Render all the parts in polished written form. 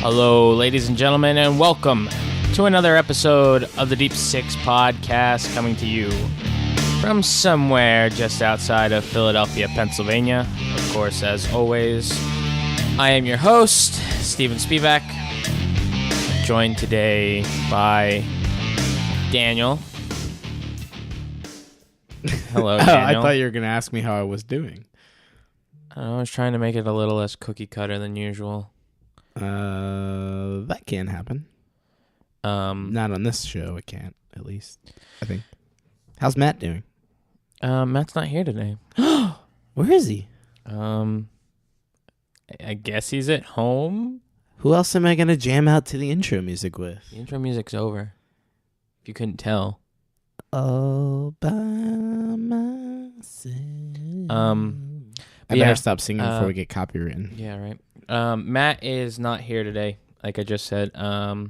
Hello, ladies and gentlemen, and welcome to another episode of the Deep Six podcast, coming to you from somewhere just outside of Philadelphia, Pennsylvania. Of course, as always, I am your host, Steven Spivak, joined today by Daniel. Hello, Daniel. I thought you were going to ask me how I was doing. I was trying to make it a little less cookie cutter than usual. That can't happen. Not on this show, it can't, at least, I think. How's Matt doing? Matt's not here today. Where is he? I guess he's at home. Who else am I going to jam out to the intro music with? The intro music's over. If you couldn't tell. All by myself. I yeah, better stop singing before we get copywritten. Yeah, right. Matt is not here today, like I just said.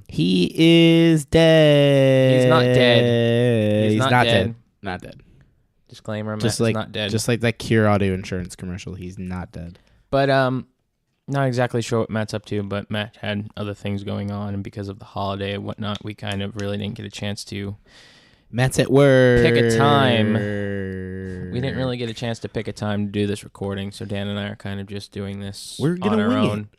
He is dead. He's not dead. He's not dead. Not dead. Disclaimer, Matt's not dead. Just like that Cure Auto Insurance commercial, he's not dead. But not exactly sure what Matt's up to, but Matt had other things going on, and because of the holiday and whatnot, we kind of really didn't get a chance to Matt's at work. Pick a time. We didn't really get a chance to pick a time to do this recording, so Dan and I are kind of just doing this on our own.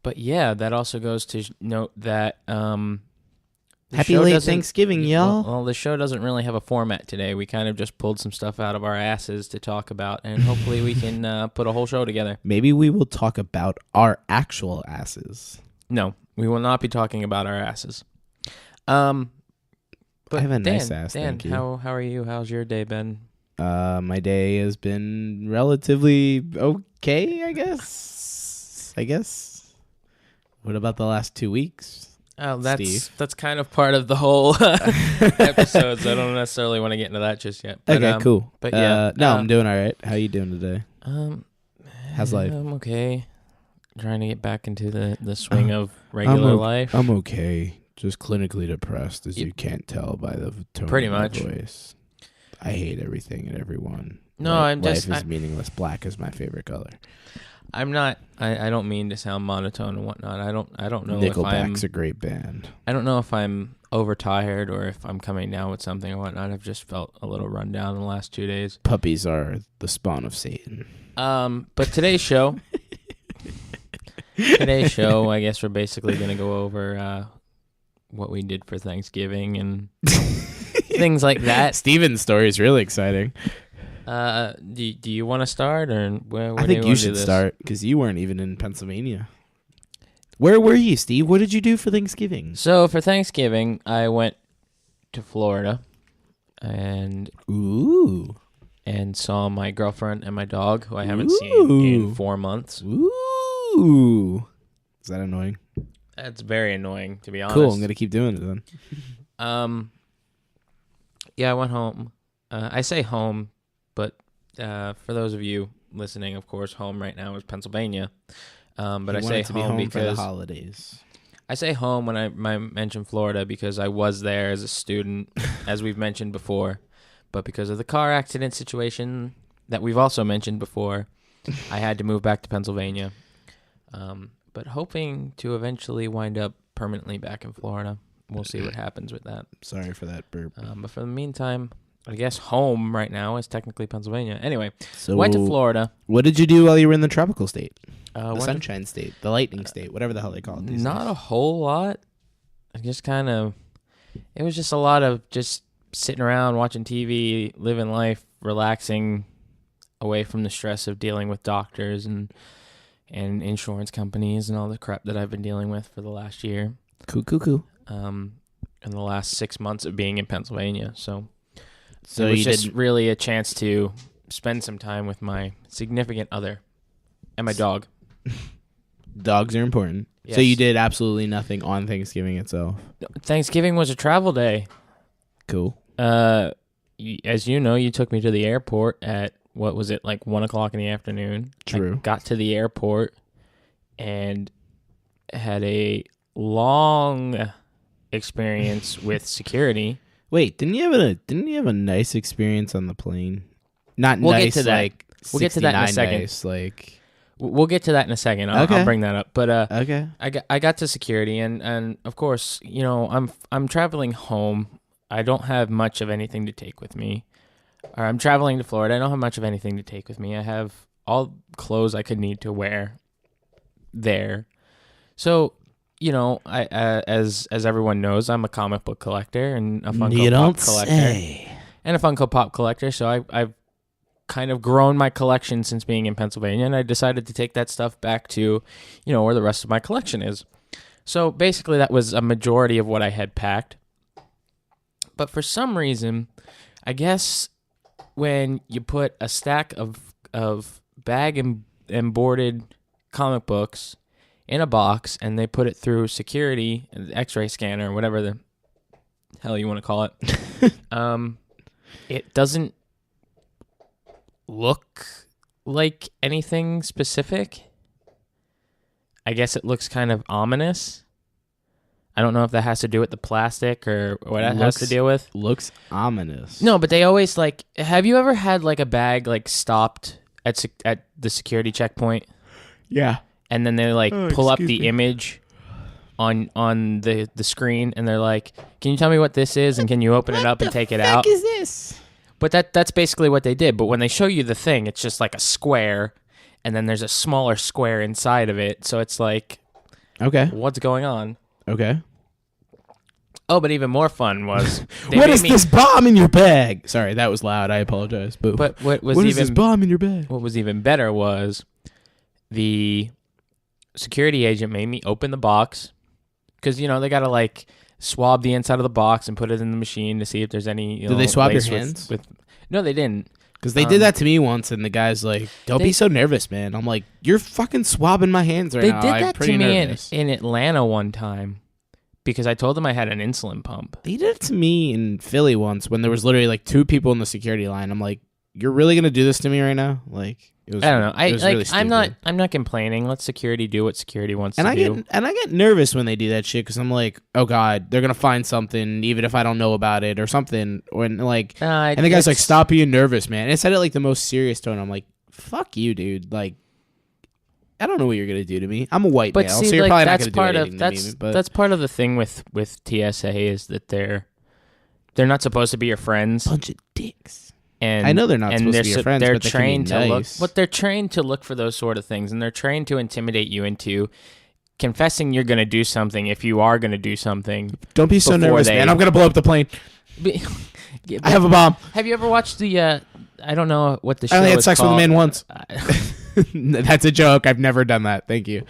But yeah, that also goes to note that Happy late Thanksgiving, y'all. Well, the show doesn't really have a format today. We kind of just pulled some stuff out of our asses to talk about, and hopefully we can put a whole show together. Maybe we will talk about our actual asses. No, we will not be talking about our asses. But I have a Dan, nice ass, Dan, thank you. How are you? How's your day been? My day has been relatively okay, I guess. What about the last 2 weeks? Oh, Steve? that's kind of part of the whole episodes. I don't necessarily want to get into that just yet. But, Okay, cool. But yeah, I'm doing all right. How you doing today? How's life? I'm okay. Trying to get back into the swing of regular life. I'm okay. Just clinically depressed, as you can't tell by the tone pretty of my much. Voice. I hate everything and everyone. No, Life is meaningless. Black is my favorite color. I'm not. I don't mean to sound monotone and whatnot. I don't know if Nickelback's a great band. I don't know if I'm overtired or if I'm coming down with something or whatnot. I've just felt a little run down in the last 2 days. Puppies are the spawn of Satan. But today's show, I guess we're basically going to go over what we did for Thanksgiving and things like that. Steven's story is really exciting. Do you want to start, or where I think you should start, because you weren't even in Pennsylvania. Where were you, Steve? What did you do for Thanksgiving? So for Thanksgiving, I went to Florida and saw my girlfriend and my dog, who I haven't seen in 4 months. Ooh. Is that annoying? That's very annoying, to be honest. Cool, I'm going to keep doing it then. Yeah, I went home. I say home, but for those of you listening, of course, home right now is Pennsylvania. But I say home because for the holidays. I say home when I mention Florida because I was there as a student, as we've mentioned before. But because of the car accident situation that we've also mentioned before, I had to move back to Pennsylvania. But hoping to eventually wind up permanently back in Florida. We'll see what happens with that. Sorry for that burp. But for the meantime, I guess home right now is technically Pennsylvania. Anyway, so went to Florida. What did you do while you were in the tropical state? The sunshine state, the lightning state, whatever the hell they call it. Not a whole lot. I just it was just a lot of just sitting around, watching TV, living life, relaxing, away from the stress of dealing with doctors and insurance companies and all the crap that I've been dealing with for the last year. Cool. In the last 6 months of being in Pennsylvania. So it was just really a chance to spend some time with my significant other and my dog. Dogs are important. Yes. So you did absolutely nothing on Thanksgiving itself? Thanksgiving was a travel day. Cool. As you know, you took me to the airport at, what was it, like 1 o'clock in the afternoon? True. I got to the airport and had a long experience with security. Wait, didn't you have a nice experience on the plane? Not we'll nice, get to that. like we'll get to that in a second. Nice, like We'll get to that in a second. I'll bring that up. But Okay. I got to security, and of course, I'm traveling home. I don't have much of anything to take with me. Or I'm traveling to Florida. I don't have much of anything to take with me. I have all clothes I could need to wear there. So, I as everyone knows, I'm a comic book collector and a Funko Pop collector. And a Funko Pop collector. So I've kind of grown my collection since being in Pennsylvania, and I decided to take that stuff back to, where the rest of my collection is. So basically that was a majority of what I had packed. But for some reason, I guess when you put a stack of bag and boarded comic books in a box and they put it through security, an X-ray scanner, whatever the hell you want to call it, it doesn't look like anything specific. I guess it looks kind of ominous. I don't know if that has to do with the plastic or what it has to deal with. Looks ominous. No, but they always have you ever had a bag stopped at the security checkpoint? Yeah. And then they pull up the image on the screen and they're like, "Can you tell me what this is, and can you open it up and take it out?" What the fuck is this? But that's basically what they did. But when they show you the thing, it's just like a square, and then there's a smaller square inside of it. So it's like, okay, what's going on? Okay. Oh, but even more fun was what is this bomb in your bag? Sorry, that was loud. I apologize. But what is this bomb in your bag? What was even better was the security agent made me open the box because they gotta swab the inside of the box and put it in the machine to see if there's any. Did they swab your hands? No, they didn't. Because they did that to me once, and the guy's like, "Don't be so nervous, man." I'm like, "You're fucking swabbing my hands right now." They did that to me in Atlanta one time because I told them I had an insulin pump. They did it to me in Philly once when there was literally 2 people in the security line. I'm like, "You're really gonna do this to me right now?" It was, I don't know. Really stupid. I'm not complaining. Let security do what security wants to do. And I get nervous when they do that shit because I'm like, oh god, they're gonna find something even if I don't know about it or something. And the guy's like, stop being nervous, man. And it said it the most serious tone. I'm like, fuck you, dude. I don't know what you're gonna do to me. I'm a white male, so you're probably not gonna do anything to me. But that's part of the thing with TSA is that they're not supposed to be your friends. Bunch of dicks. And I know they're not supposed to be your friends, but they're trained to look. But they're trained to look for those sort of things, and they're trained to intimidate you into confessing you're going to do something if you are going to do something. Don't be so nervous, man. I'm going to blow up the plane. I have a bomb. Have you ever watched the? I don't know what the show is called. I only had sex with a man once. That's a joke. I've never done that. Thank you.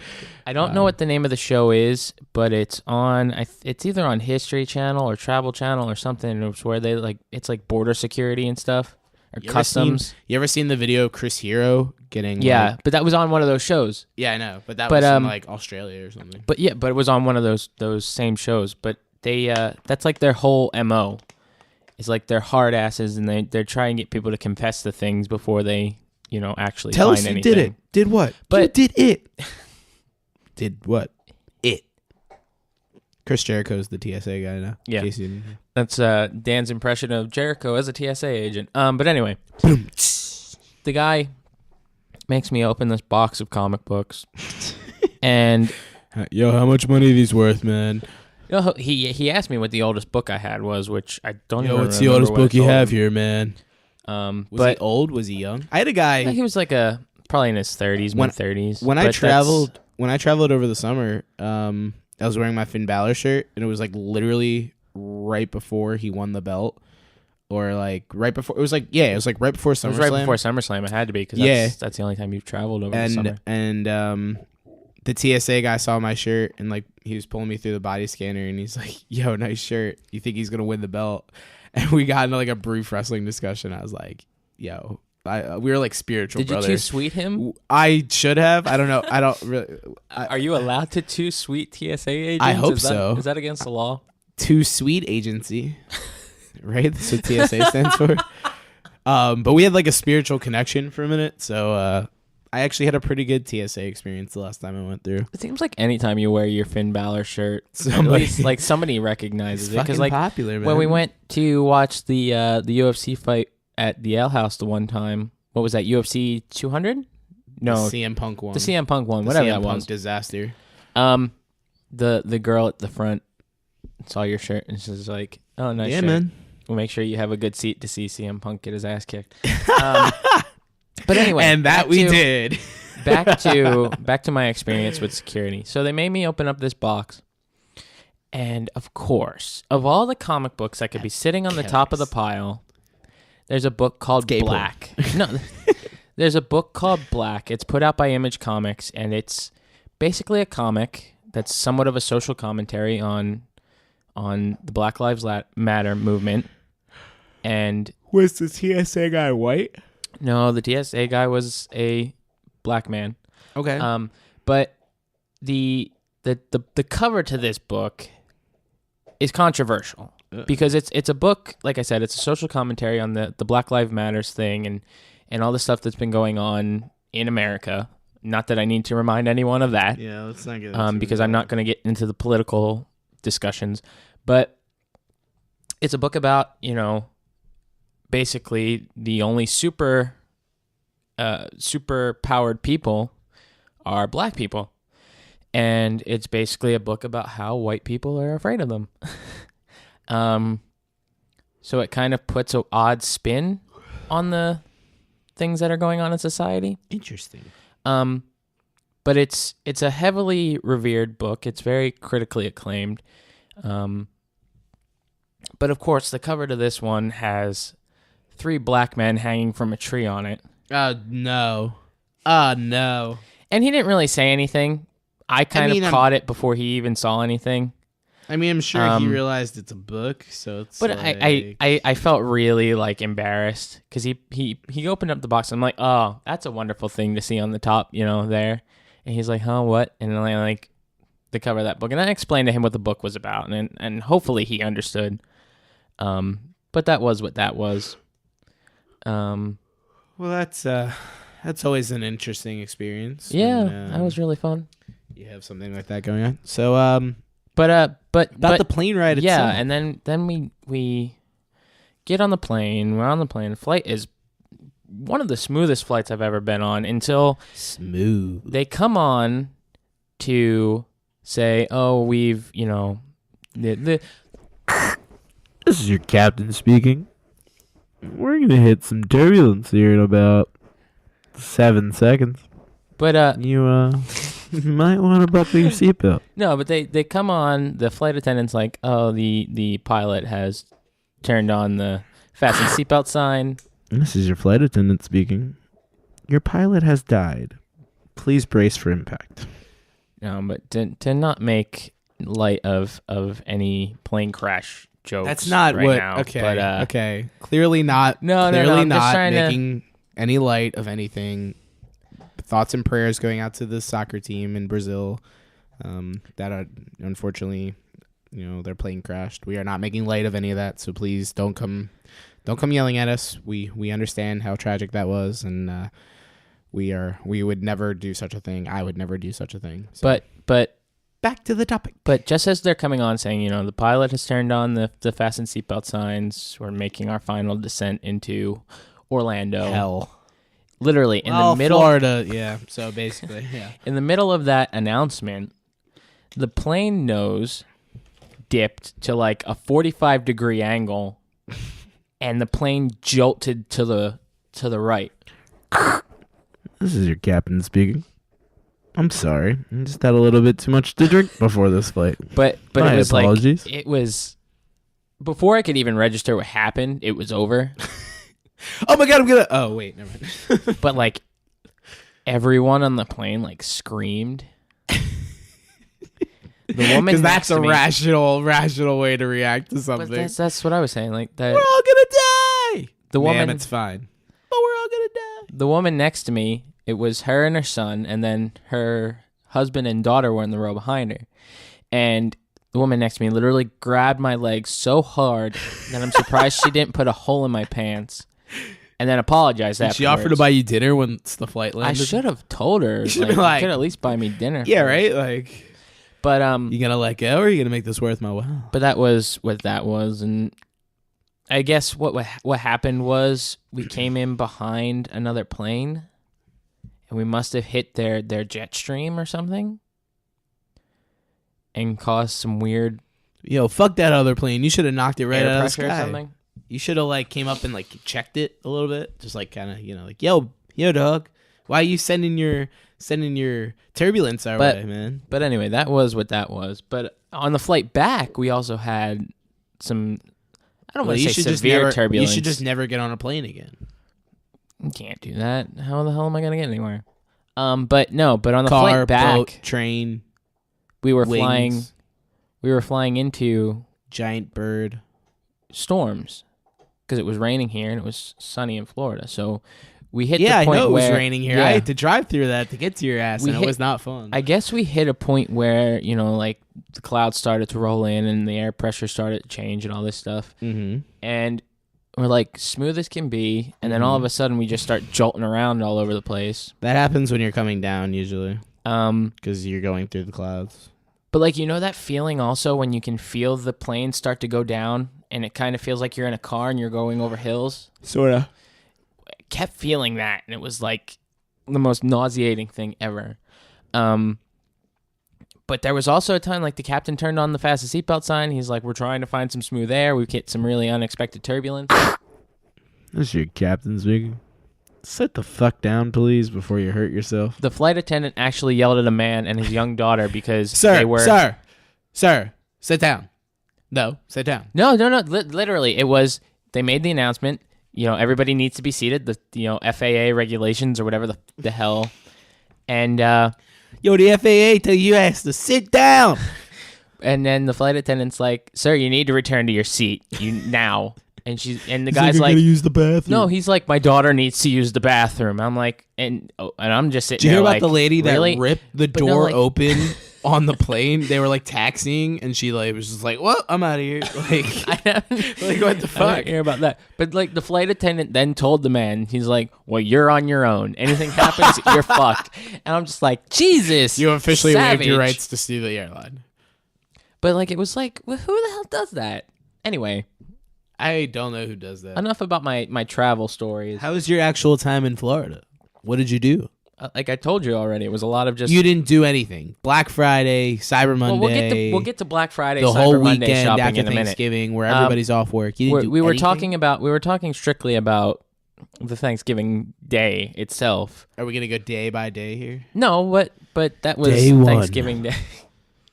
I don't know what the name of the show is, but it's on. It's either on History Channel or Travel Channel or something. It's where they it's border security and stuff. Or customs. You ever seen the video of Chris Hero getting? Yeah, but that was on one of those shows. Yeah, I know, but that was in Australia or something. But it was on one of those same shows. But they that's their whole MO. It's they're hard asses, and they're trying to get people to confess to things before they actually tell find us you anything. Did it? Did what? But you did it. Did what? It. Chris Jericho's the TSA guy now. Yeah. That's Dan's impression of Jericho as a TSA agent. But anyway, the guy makes me open this box of comic books, and yo, how much money are these worth, man? He asked me what the oldest book I had was, which I don't even remember. What's the oldest book you have here, man? Was he old? Was he young? I had a guy. He was probably in his 30s, mid-30s. When I traveled over the summer, I was wearing my Finn Balor shirt, and it was literally right before he won the belt, or right before. It was right before SummerSlam. It was right before SummerSlam. It had to be because that's the only time you've traveled over the summer. And the TSA guy saw my shirt, and he was pulling me through the body scanner, and he's like, "Yo, nice shirt. You think he's gonna win the belt?" And we got into a brief wrestling discussion. I was like, "Yo." We were spiritual brothers. Did you sweet him? I should have. I don't know. I don't really. Are you allowed to too sweet TSA agents? I hope so. Is that against the law? Too sweet agency, right? That's what TSA stands for. But we had a spiritual connection for a minute. So I actually had a pretty good TSA experience the last time I went through. It seems like anytime you wear your Finn Balor shirt, at least somebody recognizes it. Because popular, man. When we went to watch the UFC fight at the Ale House the one time, what was that, UFC 200? No, the CM Punk one. The CM Punk one, the whatever CM that Punk was. disaster. The girl at the front saw your shirt and she's like, "Oh, nice shirt. Man. We'll make sure you have a good seat to see CM Punk get his ass kicked." But anyway, and that we did. back to my experience with security. So they made me open up this box, and of course, of all the comic books that could be sitting on the top of the pile, there's a book called Black. No, there's a book called Black. It's put out by Image Comics, and it's basically a comic that's somewhat of a social commentary on the Black Lives Matter movement. And was the TSA guy white? No, the TSA guy was a black man. Okay. But the cover to this book is controversial because it's a book, like I said, it's a social commentary on the Black Lives Matters thing and all the stuff that's been going on in America. Not that I need to remind anyone of that. Yeah, let's not get into because I'm not going to get into the political discussions. But it's a book about, basically the only super powered people are black people. And it's basically a book about how white people are afraid of them. So it kind of puts an odd spin on the things that are going on in society. Interesting. But it's a heavily revered book. It's very critically acclaimed. But of course, the cover to this one has 3 black men hanging from a tree on it. No. No. And he didn't really say anything. I kind of caught it before he even saw anything. I mean, I'm sure he realized it's a book, so it's. But like... I felt really embarrassed because he opened up the box and I'm like, oh, that's a wonderful thing to see on the top, there. And he's like, huh, what? And then I the cover of that book, and I explained to him what the book was about, and hopefully he understood. But that was what that was. Well, that's always an interesting experience. Yeah, that was really fun. You have something like that going on. So, but about the plane ride itself. Yeah, and then we get on the plane. We're on the plane. The flight is one of the smoothest flights I've ever been on until they come on to say, oh, we've, This is your captain speaking. We're going to hit some turbulence here in about 7 seconds. But you might want to buckle your seatbelt. No, but they come on, the flight attendant's like, oh, the pilot has turned on the fasten seatbelt sign. This is your flight attendant speaking. Your pilot has died. Please brace for impact. No, but to not make light of any plane crash jokes. That's not right what. now, Okay. But, okay. Clearly not. No. Clearly I'm not just making any light of anything. Thoughts and prayers going out to the soccer team in Brazil. That are unfortunately, their plane crashed. We are not making light of any of that. So please don't come yelling at us. We understand how tragic that was, and we would never do such a thing. I would never do such a thing. So. But Back to the topic. But just as they're coming on saying, the pilot has turned on the fasten seatbelt signs, we're making our final descent into Orlando. Hell. Literally in the middle. Florida, yeah. So basically, yeah. In the middle of that announcement, the plane nose dipped to a 45-degree angle, and the plane jolted to the right. This is your captain speaking. I'm sorry. I just had a little bit too much to drink before this flight. But my it was apologies. It was before I could even register what happened. It was over. Oh my god! I'm gonna. Oh wait, never mind. But everyone on the plane screamed. The woman, because that's a rational way to react to something. But that's what I was saying. That we're all gonna die. The woman, it's fine. But we're all gonna die. The woman next to me. It was her and her son, and then her husband and daughter were in the row behind her. And the woman next to me literally grabbed my leg so hard that I'm surprised she didn't put a hole in my pants. And then apologized afterwards. She offered to buy you dinner once the flight landed? I should have told her. You could at least buy me dinner. Yeah, right? But you gonna let go, or are you gonna make this worth my while? But that was what that was, and I guess what happened was we came in behind another plane. and we must have hit their jet stream or something, and caused some weird. Yo, fuck that other plane. You should have knocked it right out of the sky. Or something. You should have like came up and like checked it a little bit, just like kind of like yo dog, why are you sending your turbulence our way, man? But anyway, that was what that was. But on the flight back, we also had some. I don't want to say severe turbulence. You should just never get on a plane again. You can't do that. How the hell am I gonna get anywhere? But on the car, flight back, boat, train, we were wings, flying. We were flying into giant bird storms because it was raining here and it was sunny in Florida. So we hit the point I know it where was raining here. Yeah, I had to drive through that to get to your ass, and it was not fun. I guess we hit a point where like the clouds started to roll in and the air pressure started to change and all this stuff. Mm-hmm. And we're like smooth as can be, and then all of a sudden we just start jolting around all over the place. That happens when you're coming down usually, because you're going through the clouds. But that feeling also when you can feel the plane start to go down and it kind of feels like you're in a car and you're going over hills. Sort of. I kept feeling that, and it was like the most nauseating thing ever. But there was also a time like the captain turned on the fasten seatbelt sign. He's like, we're trying to find some smooth air. We've hit some really unexpected turbulence. This is your captain speaking. Sit the fuck down, please, before you hurt yourself. The flight attendant actually yelled at a man and his young daughter because Sir, they were... Sir, sit down. No, sit down. No. Literally, it was... They made the announcement, everybody needs to be seated, the FAA regulations or whatever the hell. And... Yo, the FAA tell you has to sit down. And then the flight attendant's like, sir, you need to return to your seat now. And the guy's like, use the bathroom. No, he's like, my daughter needs to use the bathroom. I'm like, and I'm just sitting there. Did you hear like, about the lady that really? ripped the door open on the plane? They were like taxiing, and she was just like, "Well, I'm out of here." Like, what the fuck? I didn't hear about that. But the flight attendant then told the man, he's like, "Well, you're on your own. Anything happens, you're fucked." And I'm just like, Jesus, you officially savage. waived your rights to steal the airline. But it was like, well, who the hell does that? Anyway. I don't know who does that. Enough about my travel stories. How was your actual time in Florida? What did you do? Like I told you already, it was a lot of just... You didn't do anything. Black Well, Friday, Cyber Monday. we'll get to Black Friday, the Cyber whole Monday weekend shopping after in a minute. Thanksgiving, where everybody's off work. You didn't do we were anything? We were talking strictly about the Thanksgiving day itself. Are we gonna go day by day here? No, but that was Day one. Thanksgiving Day.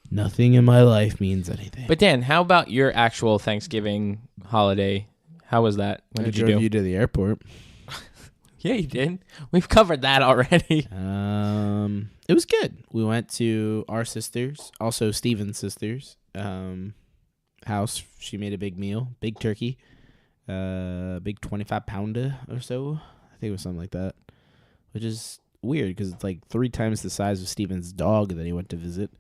Nothing in my life means anything. But Dan, how about your actual Thanksgiving holiday? How was that? What did you do? I drove you to the airport. Yeah, you did. We've covered that already. It was good. We went to our sister's, also Steven's sister's, house. She made a big meal, big turkey, big 25-pounder or so. I think it was something like that, which is weird because it's like 3 times the size of Steven's dog that he went to visit.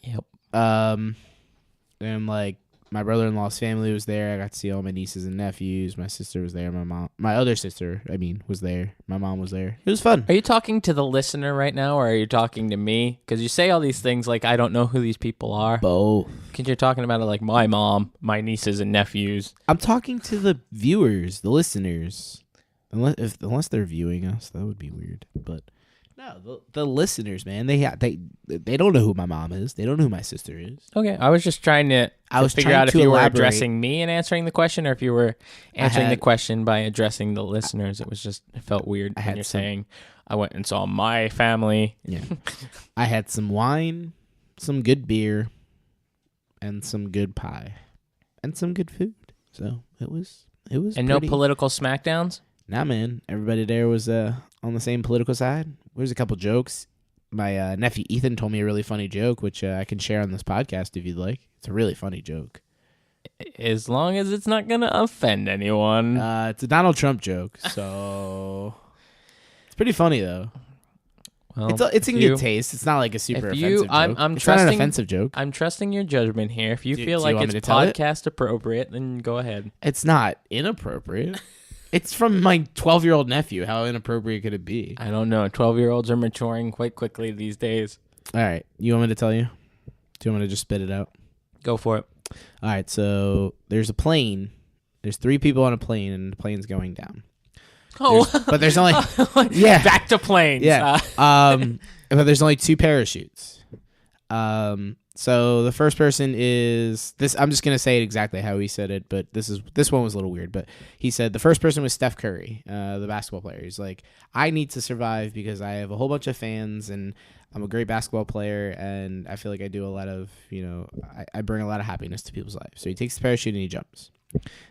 Yep. And my brother-in-law's family was there. I got to see all my nieces and nephews. My sister was there. My other sister, was there. My mom was there. It was fun. Are you talking to the listener right now, or are you talking to me? Because you say all these things like I don't know who these people are. Both. Because you're talking about it like my mom, my nieces and nephews. I'm talking to the viewers, the listeners. Unless they're viewing us, that would be weird. But no, the listeners, man, they don't know who my mom is. They don't know who my sister is. Okay, I was just trying to figure out if you were addressing me and answering the question, or if you were answering the question by addressing the listeners. It felt weird when you're saying, I went and saw my family. Yeah. I had some wine, some good beer, and some good pie, and some good food. So it was And pretty. No political smackdowns? Nah, man. Everybody there was on the same political side. There's a couple jokes. My nephew Ethan told me a really funny joke, which I can share on this podcast if you'd like. It's a really funny joke. As long as it's not going to offend anyone. It's a Donald Trump joke, so it's pretty funny though. Well, it's in good taste. It's not like a super offensive joke. It's not an offensive joke. I'm trusting your judgment here. If you feel like it's podcast appropriate, then go ahead. It's not inappropriate. It's from my 12-year-old nephew. How inappropriate could it be? I don't know. 12-year-olds are maturing quite quickly these days. All right. You want me to tell you? Do you want me to just spit it out? Go for it. All right. So there's a plane. There's 3 people on a plane, and the plane's going down. But there's only back to planes. Yeah. But there's only 2 parachutes. So the first person is this. I'm just gonna say it exactly how he said it, but this one was a little weird. But he said the first person was Steph Curry, the basketball player. He's like, I need to survive because I have a whole bunch of fans and I'm a great basketball player and I feel like I do a lot of, I bring a lot of happiness to people's lives. So he takes the parachute and he jumps.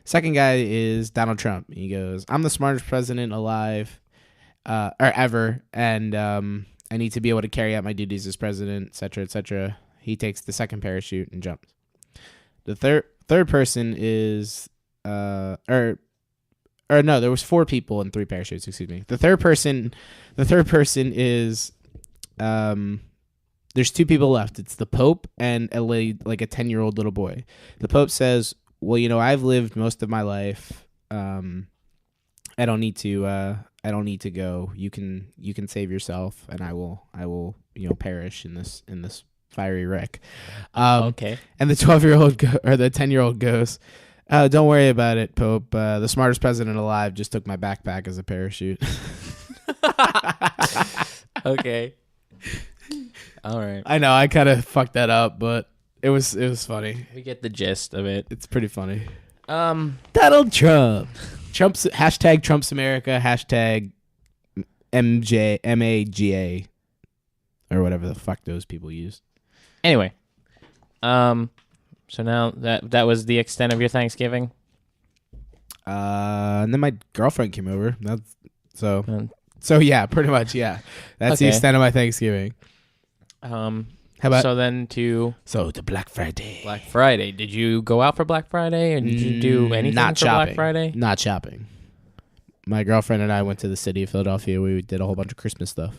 Second guy is Donald Trump. He goes, I'm the smartest president alive, or ever, and I need to be able to carry out my duties as president, etc., etc. He takes the second parachute and jumps. The third person is no, there was 4 people and 3 parachutes, excuse me. The third person is there's 2 people left. It's the Pope and a 10-year-old little boy. The Pope says, well, I've lived most of my life. I don't need to go. You can save yourself and I will perish in this fiery wreck. Okay. And the 12-year-old or the 10-year-old goes, don't worry about it, Pope. The smartest president alive just took my backpack as a parachute. Okay. All right. I know I kind of fucked that up, but it was funny. We get the gist of it. It's pretty funny. Donald Trump. Trump's Trumps America, MAGA, or whatever the fuck those people use. Anyway, so now that was the extent of your Thanksgiving. And then my girlfriend came over. So yeah, pretty much yeah. That's the extent of my Thanksgiving. How about to Black Friday. Black Friday. Did you go out for Black Friday, or did you do anything not for shopping. Black Friday? Not shopping. My girlfriend and I went to the city of Philadelphia. We did a whole bunch of Christmas stuff.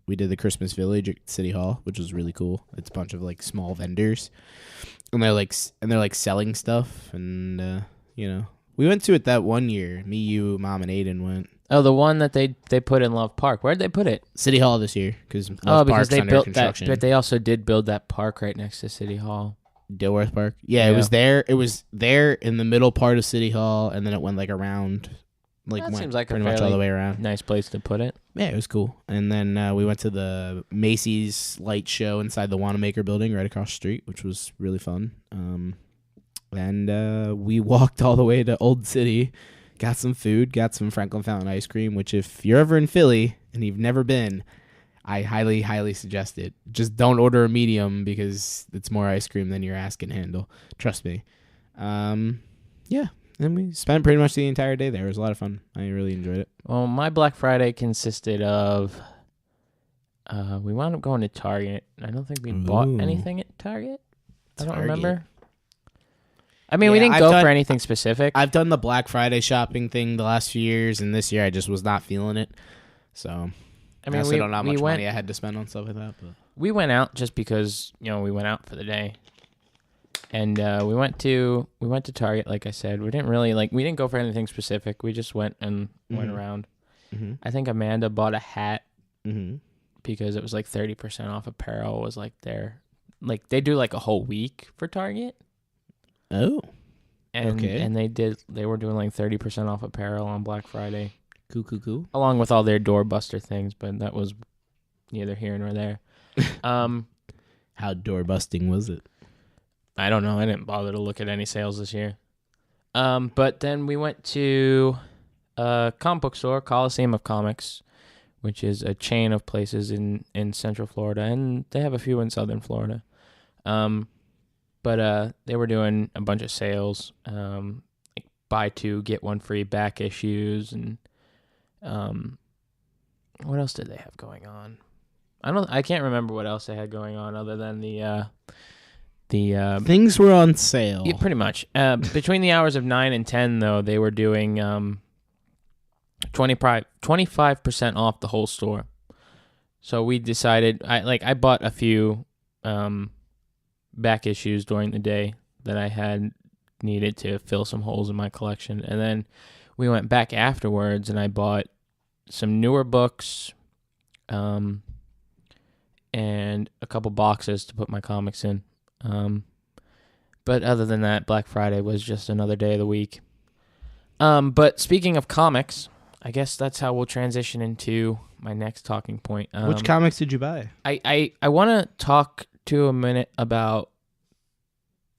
We did the Christmas Village at City Hall, which was really cool. It's a bunch of small vendors, and they're selling stuff. And we went to it that one year. Me, you, Mom, and Aiden went. Oh, the one that they put in Love Park. Where'd they put it? City Hall this year, because Park's they built construction. That. But they also did build that park right next to City Hall. Dilworth Park. Yeah, it was there. It was there in the middle part of City Hall, and then it went around. That seems like pretty much all the way around. Nice place to put it. Yeah, it was cool. And then we went to the Macy's light show inside the Wanamaker building right across the street, which was really fun. And we walked all the way to Old City, got some food, got some Franklin Fountain ice cream, which if you're ever in Philly and you've never been, I highly, highly suggest it. Just don't order a medium because it's more ice cream than your ass can handle. Trust me. Yeah. And we spent pretty much the entire day there. It was a lot of fun. I really enjoyed it. Well, my Black Friday consisted of we wound up going to Target. I don't think we bought anything at Target. I don't remember. I mean, we didn't go for anything specific. I've done the Black Friday shopping thing the last few years, and this year I just was not feeling it. So I also don't know how much money I had to spend on stuff like that. But we went out just because we went out for the day. And we went to Target, like I said. We didn't really we didn't go for anything specific. We just went and went around. Mm-hmm. I think Amanda bought a hat because it was 30% off apparel was there. They do a whole week for Target. Oh. And they were doing 30% off apparel on Black Friday. Cool. Along with all their doorbuster things, but that was neither here nor there. How door busting was it? I don't know. I didn't bother to look at any sales this year. But then we went to a comic book store, Coliseum of Comics, which is a chain of places in Central Florida, and they have a few in Southern Florida. But they were doing a bunch of sales, buy 2, get 1 free back issues, and what else did they have going on? I can't remember what else they had going on other than the things were on sale. Yeah, pretty much. Between the hours of 9 and 10, though, they were doing 25% off the whole store. So we decided, I bought a few back issues during the day that I had needed to fill some holes in my collection, and then we went back afterwards, and I bought some newer books, and a couple boxes to put my comics in. But other than that, Black Friday was just another day of the week. But speaking of comics, I guess that's how we'll transition into my next talking point. Which comics did you buy? I want to talk to a minute about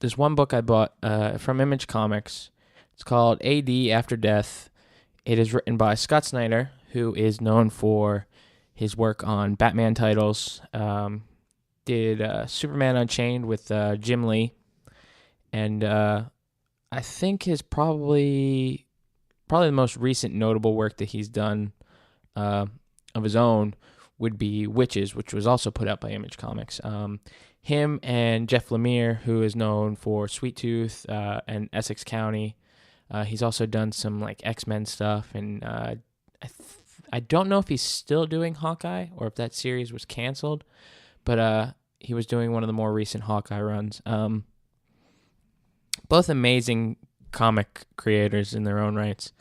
this one book I bought from Image Comics. It's called A.D. After Death. It is written by Scott Snyder, who is known for his work on Batman titles. Did Superman Unchained with Jim Lee. And I think his probably the most recent notable work that he's done of his own would be Witches, which was also put out by Image Comics. Him and Jeff Lemire, who is known for Sweet Tooth and Essex County. He's also done some like X-Men stuff, and I don't know if he's still doing Hawkeye or if that series was canceled, but he was doing one of the more recent Hawkeye runs. Both amazing comic creators in their own rights.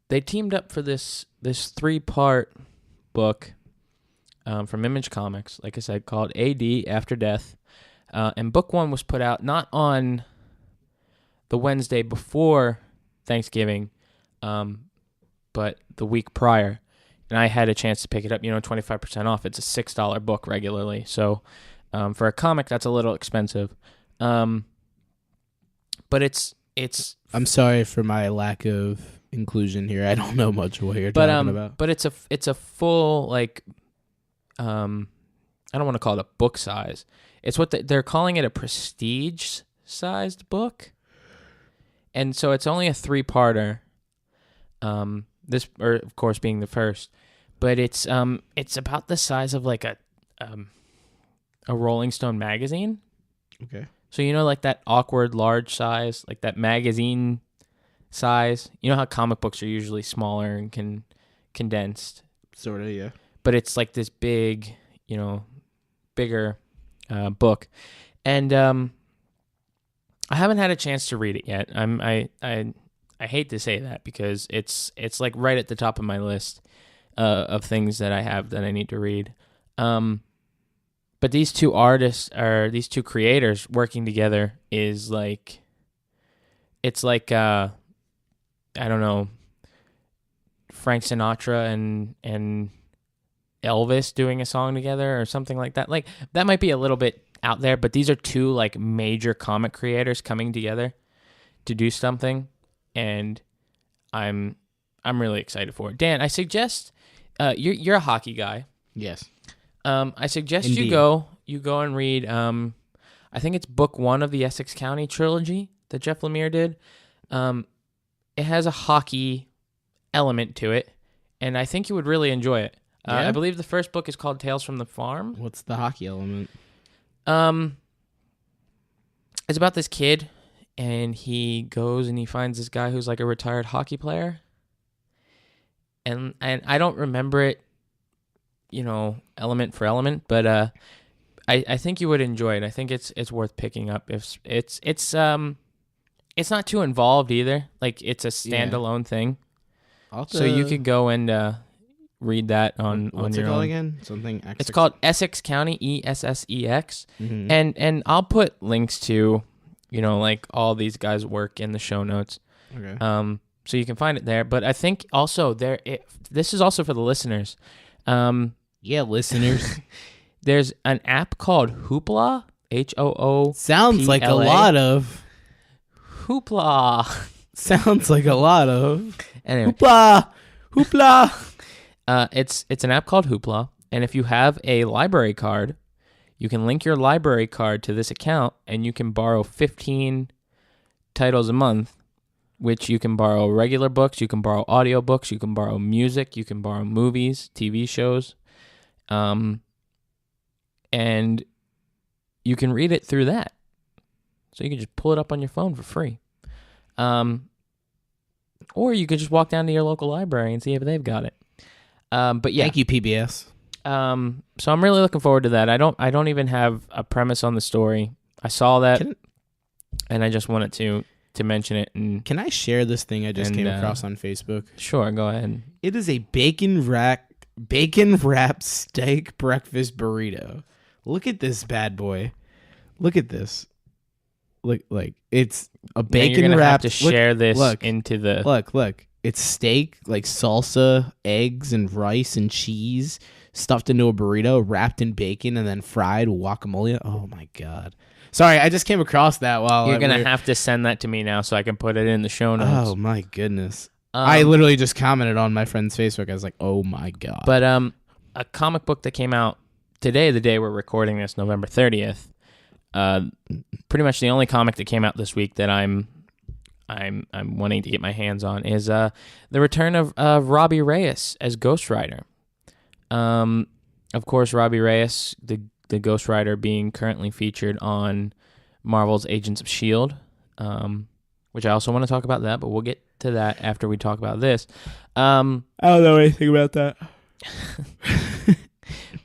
They teamed up for this 3-part book from Image Comics, like I said, called A.D. After Death. And book 1 was put out not on the Wednesday before Thanksgiving, but the week prior. And I had a chance to pick it up, 25% off. It's a $6 book regularly. So for a comic, that's a little expensive. But it's I'm sorry for my lack of inclusion here. I don't know much of what you're talking about. But it's a full, like, I don't want to call it a book size. It's what they're calling it, a prestige-sized book. And so it's only a 3-parter. This, of course, being the first. But it's about the size of like a Rolling Stone magazine. Okay. So like that awkward large size, like that magazine size. You know how comic books are usually smaller and condensed. Sort of, yeah. But it's like this big, bigger book, and I haven't had a chance to read it yet. I hate to say that because it's like right at the top of my list of things that I have that I need to read. But these two creators working together is like, it's like I don't know, Frank Sinatra and Elvis doing a song together or something like that. Like that might be a little bit out there, but these are two like major comic creators coming together to do something, and I'm really excited for it. Dan, I suggest you're a hockey guy. Yes. I suggest Indeed. you go and read. I think it's book 1 of the Essex County trilogy that Jeff Lemire did. It has a hockey element to it, and I think you would really enjoy it. Yeah? I believe the first book is called Tales from the Farm. What's the hockey element? It's about this kid, and he goes and he finds this guy who's like a retired hockey player, and I don't remember it, element for element, but I think you would enjoy it. I think it's worth picking up. If it's not too involved either. Like it's a standalone thing, so you could go and read that on what's your it called own. again? Something. It's called Essex County, ESSEX, Mm-hmm. and I'll put links to, like all these guys' work in the show notes. Okay. So you can find it there. But I think also this is also for the listeners. Yeah, listeners. There's an app called Hoopla, HOO. Sounds like a lot of. Hoopla. Sounds like a lot of. Anyway. Hoopla. It's an app called Hoopla, and if you have a library card, you can link your library card to this account, and you can borrow 15 titles a month, which you can borrow regular books, you can borrow audiobooks, you can borrow music, you can borrow movies, TV shows, and you can read it through that. So you can just pull it up on your phone for free. Or you could just walk down to your local library and see if they've got it. But yeah. Thank you, PBS. So I'm really looking forward to that. I don't even have a premise on the story. I saw that, and I just wanted to mention it. And can I share this thing I just came across on Facebook? Sure, go ahead. It is a bacon wrapped steak breakfast burrito. Look at this bad boy. Look at this. Look, like it's a bacon wrap. wrapped. To share this into the look. it's steak, like salsa, eggs, and rice and cheese stuffed into a burrito, wrapped in bacon, and then fried with guacamole. Oh my god! Sorry, I just came across that while you're gonna have to send that to me now so I can put it in the show notes. Oh my goodness! I literally just commented on my friend's Facebook. I was like, oh my god! But a comic book that came out today, the day we're recording this, November 30th. Pretty much the only comic that came out this week that I'm wanting to get my hands on is the return of Robbie Reyes as Ghost Rider. Of course, Robbie Reyes, the Ghost Rider, being currently featured on Marvel's Agents of S.H.I.E.L.D., which I also want to talk about that, but we'll get to that after we talk about this. I don't know anything about that.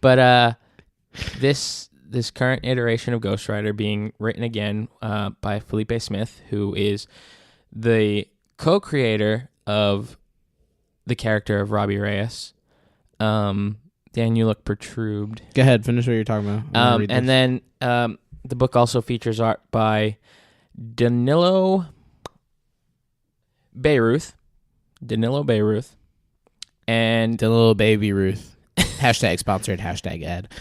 But this current iteration of Ghost Rider being written again by Felipe Smith, who is the co-creator of the character of Robbie Reyes. Dan, you look perturbed. Go ahead, finish what you're talking about. And then the book also features art by Danilo Beyruth. And Danilo Baby Ruth. Hashtag sponsored, hashtag ad.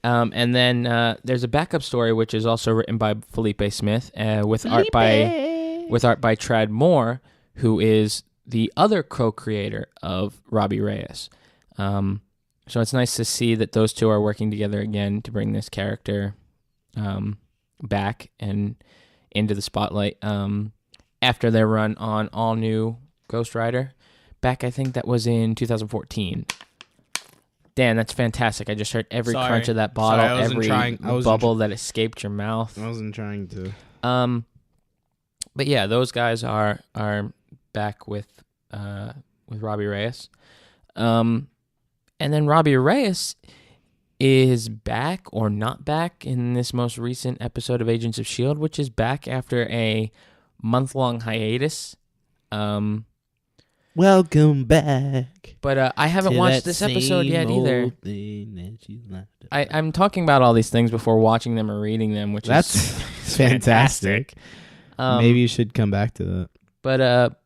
And then there's a backup story which is also written by Felipe Smith with art by Trad Moore, who is the other co-creator of Robbie Reyes. So it's nice to see that those two are working together again to bring this character back and into the spotlight after their run on all new Ghost Rider. Back, I think that was in 2014. Dan, that's fantastic. I just heard every crunch of that bottle, every bubble that escaped your mouth. I wasn't trying to. But yeah, those guys are back with Robbie Reyes. And then Robbie Reyes is back or not back in this most recent episode of Agents of S.H.I.E.L.D., which is back after a month-long hiatus. Welcome back. But I haven't watched this episode yet either. I'm talking about all these things before watching them or reading them, which is fantastic. Maybe you should come back to that. But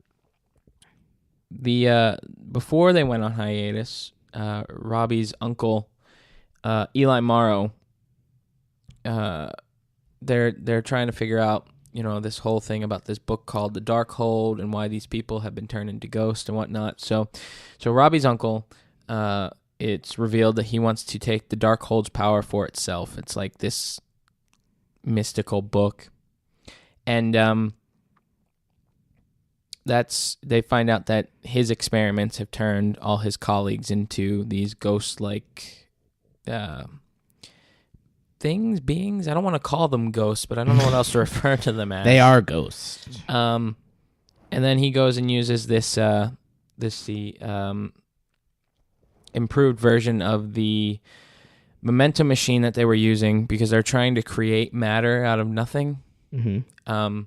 before they went on hiatus, Robbie's uncle, Eli Morrow, they're trying to figure out, this whole thing about this book called The Darkhold and why these people have been turned into ghosts and whatnot. So Robbie's uncle, it's revealed that he wants to take the Darkhold's power for itself. It's like this mystical book. And they find out that his experiments have turned all his colleagues into these ghost-like beings. I don't want to call them ghosts, but I don't know what else to refer to them as. They are ghosts. And then he goes and uses this improved version of the momentum machine that they were using because they're trying to create matter out of nothing. Mm-hmm.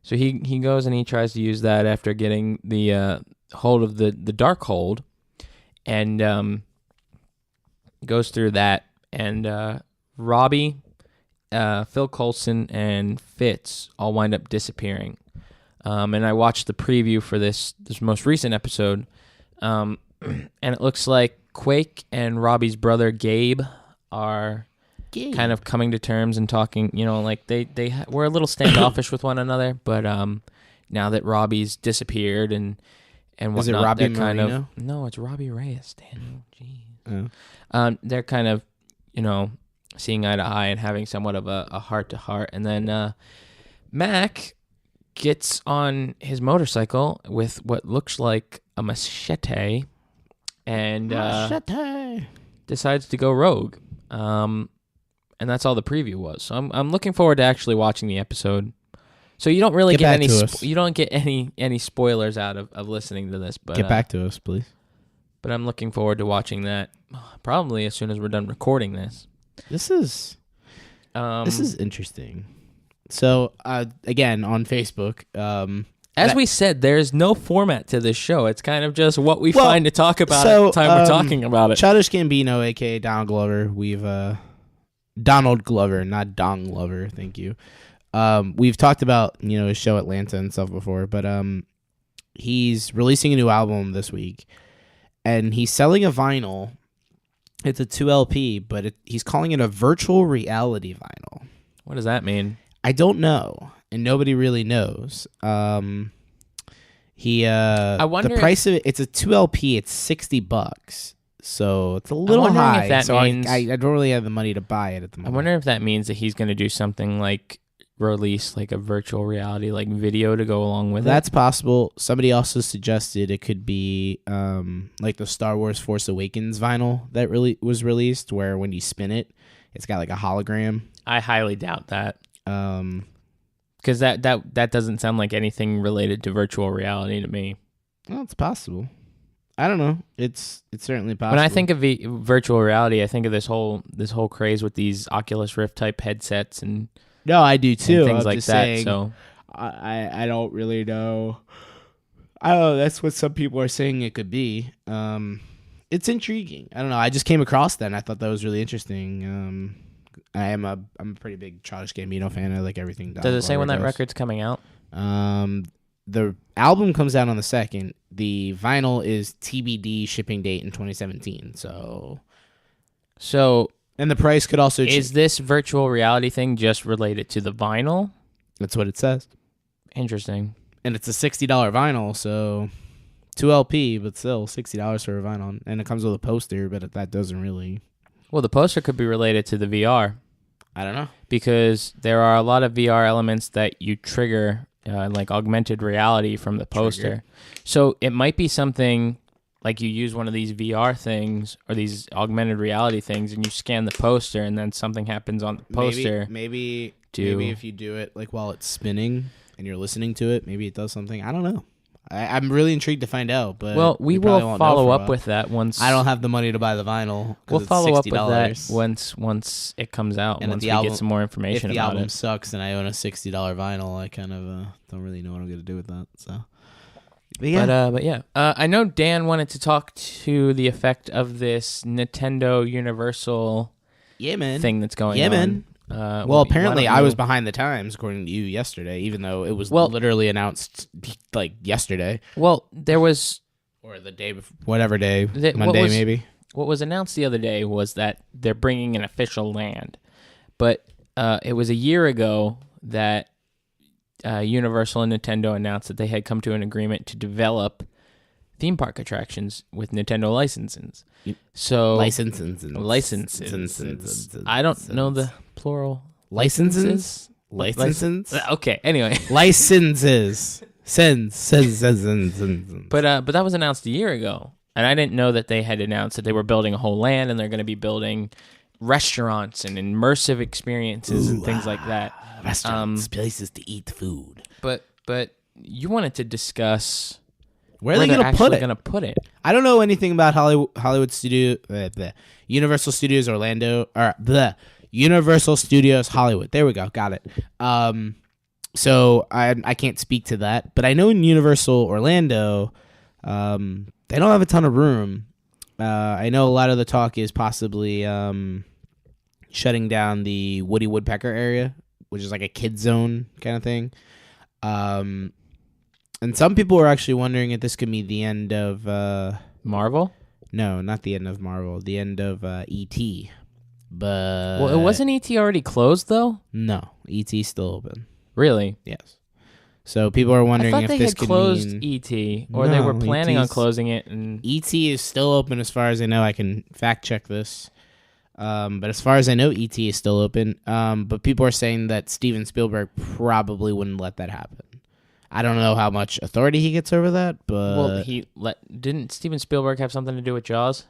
So he goes and he tries to use that after getting the hold of the Darkhold, and goes through that. And Robbie, Phil Coulson, and Fitz all wind up disappearing. And I watched the preview for this most recent episode, and it looks like Quake and Robbie's brother Gabe are kind of coming to terms and talking. Like they were a little standoffish with one another, but now that Robbie's disappeared and whatnot, is it Robbie kind Marino? of no, it's Robbie Reyes. Daniel, jeez. Oh. They're kind of seeing eye to eye and having somewhat of a heart to heart, and then Mac gets on his motorcycle with what looks like a machete and decides to go rogue. And that's all the preview was. So I'm looking forward to actually watching the episode. So you don't really get any spoilers out of listening to this. But get back to us, please. But I'm looking forward to watching that probably as soon as we're done recording this. This is interesting. So again on Facebook, as we said, there's no format to this show. It's kind of just what we find to talk about at the time we're talking about it. Childish Gambino, aka Donald Glover. Donald Glover, not Dong Glover. Thank you. We've talked about his show Atlanta and stuff before, but he's releasing a new album this week, and he's selling a vinyl. It's a 2 LP, but he's calling it a virtual reality vinyl. What does that mean? I don't know, and nobody really knows. I wonder the price of it. It's a 2 LP. It's $60, so it's a little high. If that so means, I don't really have the money to buy it at the moment. I wonder if that means that he's going to do something like release like a virtual reality like video to go along with it. That's possible. Somebody also suggested it could be like the Star Wars Force Awakens vinyl that really was released, where when you spin it, it's got like a hologram. I highly doubt that. Because that doesn't sound like anything related to virtual reality to me. Well, it's possible. I don't know. It's certainly possible. When I think of virtual reality, I think of this whole craze with these Oculus Rift type headsets and no, I do too. And things like that. Saying, so I don't really know. I don't know. That's what some people are saying it could be. It's intriguing. I don't know. I just came across that and I thought that was really interesting. I'm a pretty big Childish Gambino fan. I like everything. Does it say when that record's coming out? The album comes out on the 2nd. The vinyl is TBD, shipping date in 2017. So. And the price could also Is this virtual reality thing just related to the vinyl? That's what it says. Interesting. And it's a $60 vinyl, so 2 LP, but still $60 for a vinyl. And it comes with a poster, but that doesn't really... Well, the poster could be related to the VR. I don't know. Because there are a lot of VR elements that you trigger, like augmented reality from the poster. So it might be something... Like you use one of these VR things or these augmented reality things and you scan the poster and then something happens on the poster. Maybe if you do it like while it's spinning and you're listening to it, maybe it does something. I don't know. I'm really intrigued to find out. But well, we will follow up with that once. I don't have the money to buy the vinyl. We'll follow up with that once it comes out. And once we get some more information about it. If the album sucks and I own a $60 vinyl, I kind of don't really know what I'm going to do with that. So. But yeah, I know Dan wanted to talk to the effect of this Nintendo Universal thing that's going on. Well, apparently I was behind the times, according to you, yesterday, even though it was literally announced like yesterday. Well, there was... Or the day before, whatever day, Monday maybe. What was announced the other day was that they're bringing an official land. But it was a year ago that... Universal and Nintendo announced that they had come to an agreement to develop theme park attractions with Nintendo licenses. So licenses. I don't know the plural. Licenses. Okay. Anyway, licenses. But that was announced a year ago, and I didn't know that they had announced that they were building a whole land and they're going to be building restaurants and immersive experiences and things like that. Restaurants, places to eat food. But you wanted to discuss where they're actually going to put it. I don't know anything about Hollywood Studio, Universal Studios Orlando, or Universal Studios Hollywood. There we go, got it. So I can't speak to that, but I know in Universal Orlando, they don't have a ton of room. I know a lot of the talk is possibly shutting down the Woody Woodpecker area, which is like a kid zone kind of thing. And some people are actually wondering if this could be the end of... Marvel? No, not the end of Marvel. The end of E.T. But... Well, it wasn't E.T. already closed, though? No, E.T.'s still open. Really? Yes. So people are wondering if this could mean... I thought they had closed E.T., or they were planning on closing it. And E.T. is still open as far as I know. I can fact check this. But as far as I know, E.T. is still open. But people are saying that Steven Spielberg probably wouldn't let that happen. I don't know how much authority he gets over that, but... Well, didn't Steven Spielberg have something to do with Jaws?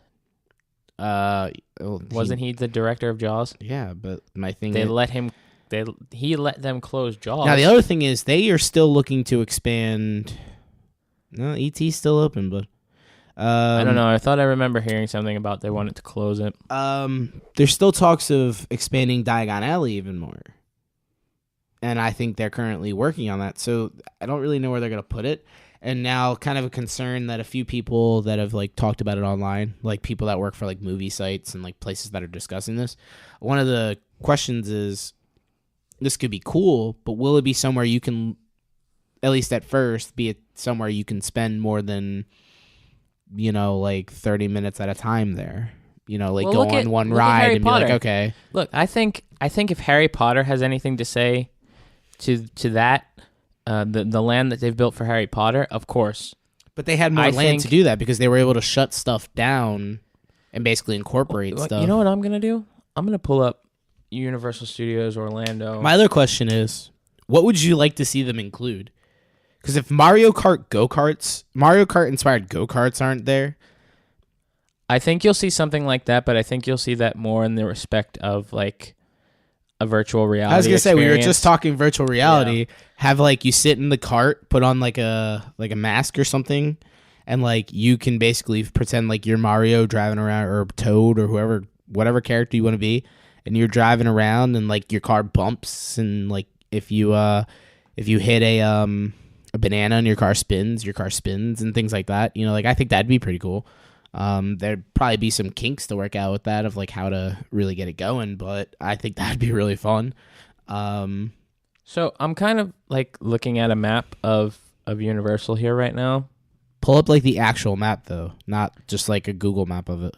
Wasn't he the director of Jaws? Yeah, but my thing he let them close Jaws. Now, the other thing is, they are still looking to expand... No, E.T.'s still open, but... I don't know. I thought I remember hearing something about they wanted to close it. There's still talks of expanding Diagon Alley even more. And I think they're currently working on that. So I don't really know where they're going to put it. And now kind of a concern that a few people that have like talked about it online, like people that work for like movie sites and like places that are discussing this. One of the questions is, this could be cool, but will it be somewhere you can at least at first, be it somewhere you can spend more than, 30 minutes at a time there. Go on one ride and be like, okay. Look, I think if Harry Potter has anything to say to that, the land that they've built for Harry Potter, of course. But they had more land to do that because they were able to shut stuff down and basically incorporate stuff. You know what I'm going to do? I'm going to pull up Universal Studios Orlando. My other question is, what would you like to see them include? Because if Mario Kart inspired go-karts aren't there. I think you'll see something like that, but I think you'll see that more in the respect of like a virtual reality. I was gonna say experience. we were just talking virtual reality. Yeah. Have like you sit in the cart, put on like a mask or something, and like you can basically pretend like you're Mario driving around, or Toad, or whatever character you want to be, and you're driving around, and like your car bumps, and like if you hit a banana and your car spins, and things like that. I think that'd be pretty cool. There'd probably be some kinks to work out with that of like how to really get it going, but I think that'd be really fun. So I'm kind of like looking at a map of Universal here right now. Pull up like the actual map though, not just like a Google map of it.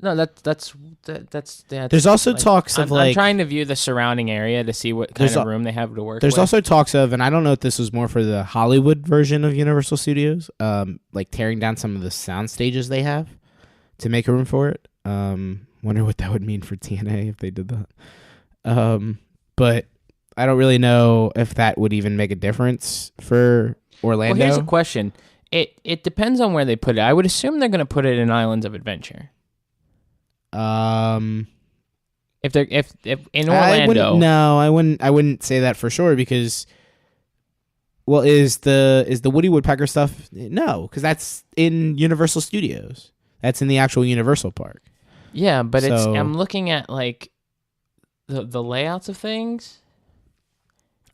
No, that's There's also talks of I'm trying to view the surrounding area to see what kind of room they have to work with. There's also talks of, and I don't know if this was more for the Hollywood version of Universal Studios, like tearing down some of the sound stages they have to make room for it. Wonder what that would mean for TNA if they did that. But I don't really know if that would even make a difference for Orlando. Well, here's a question. It depends on where they put it. I would assume they're going to put it in Islands of Adventure. If in Orlando, I wouldn't say that for sure because, well, is the Woody Woodpecker stuff? No, because that's in Universal Studios. That's in the actual Universal Park. Yeah, but I'm looking at like the layouts of things.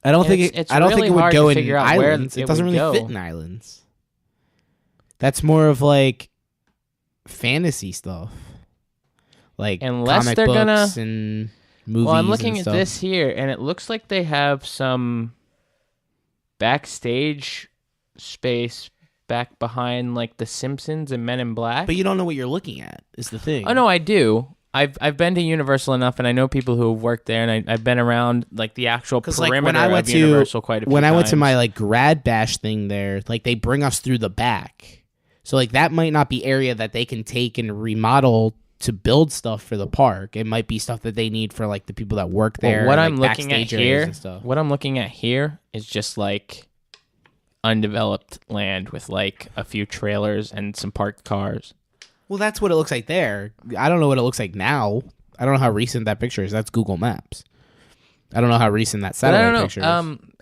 I don't think it would go in islands. It doesn't really fit in islands. That's more of like fantasy stuff. Like unless comic they're books and movies. Well, I'm looking at this here, and it looks like they have some backstage space back behind like The Simpsons and Men in Black. But you don't know what you're looking at, is the thing. Oh no, I do. I've been to Universal enough, and I know people who have worked there, and I've been around like the actual perimeter of Universal quite a few times. When I went to my like grad bash thing there, like they bring us through the back, so like that might not be area that they can take and remodel to build stuff for the park. It might be stuff that they need for like the people that work there. Well, what and, I'm like, looking at here is just like undeveloped land with like a few trailers and some parked cars. Well, that's what it looks like there. I don't know what it looks like now. I don't know how recent that picture is. That's Google Maps. I don't know how recent that satellite picture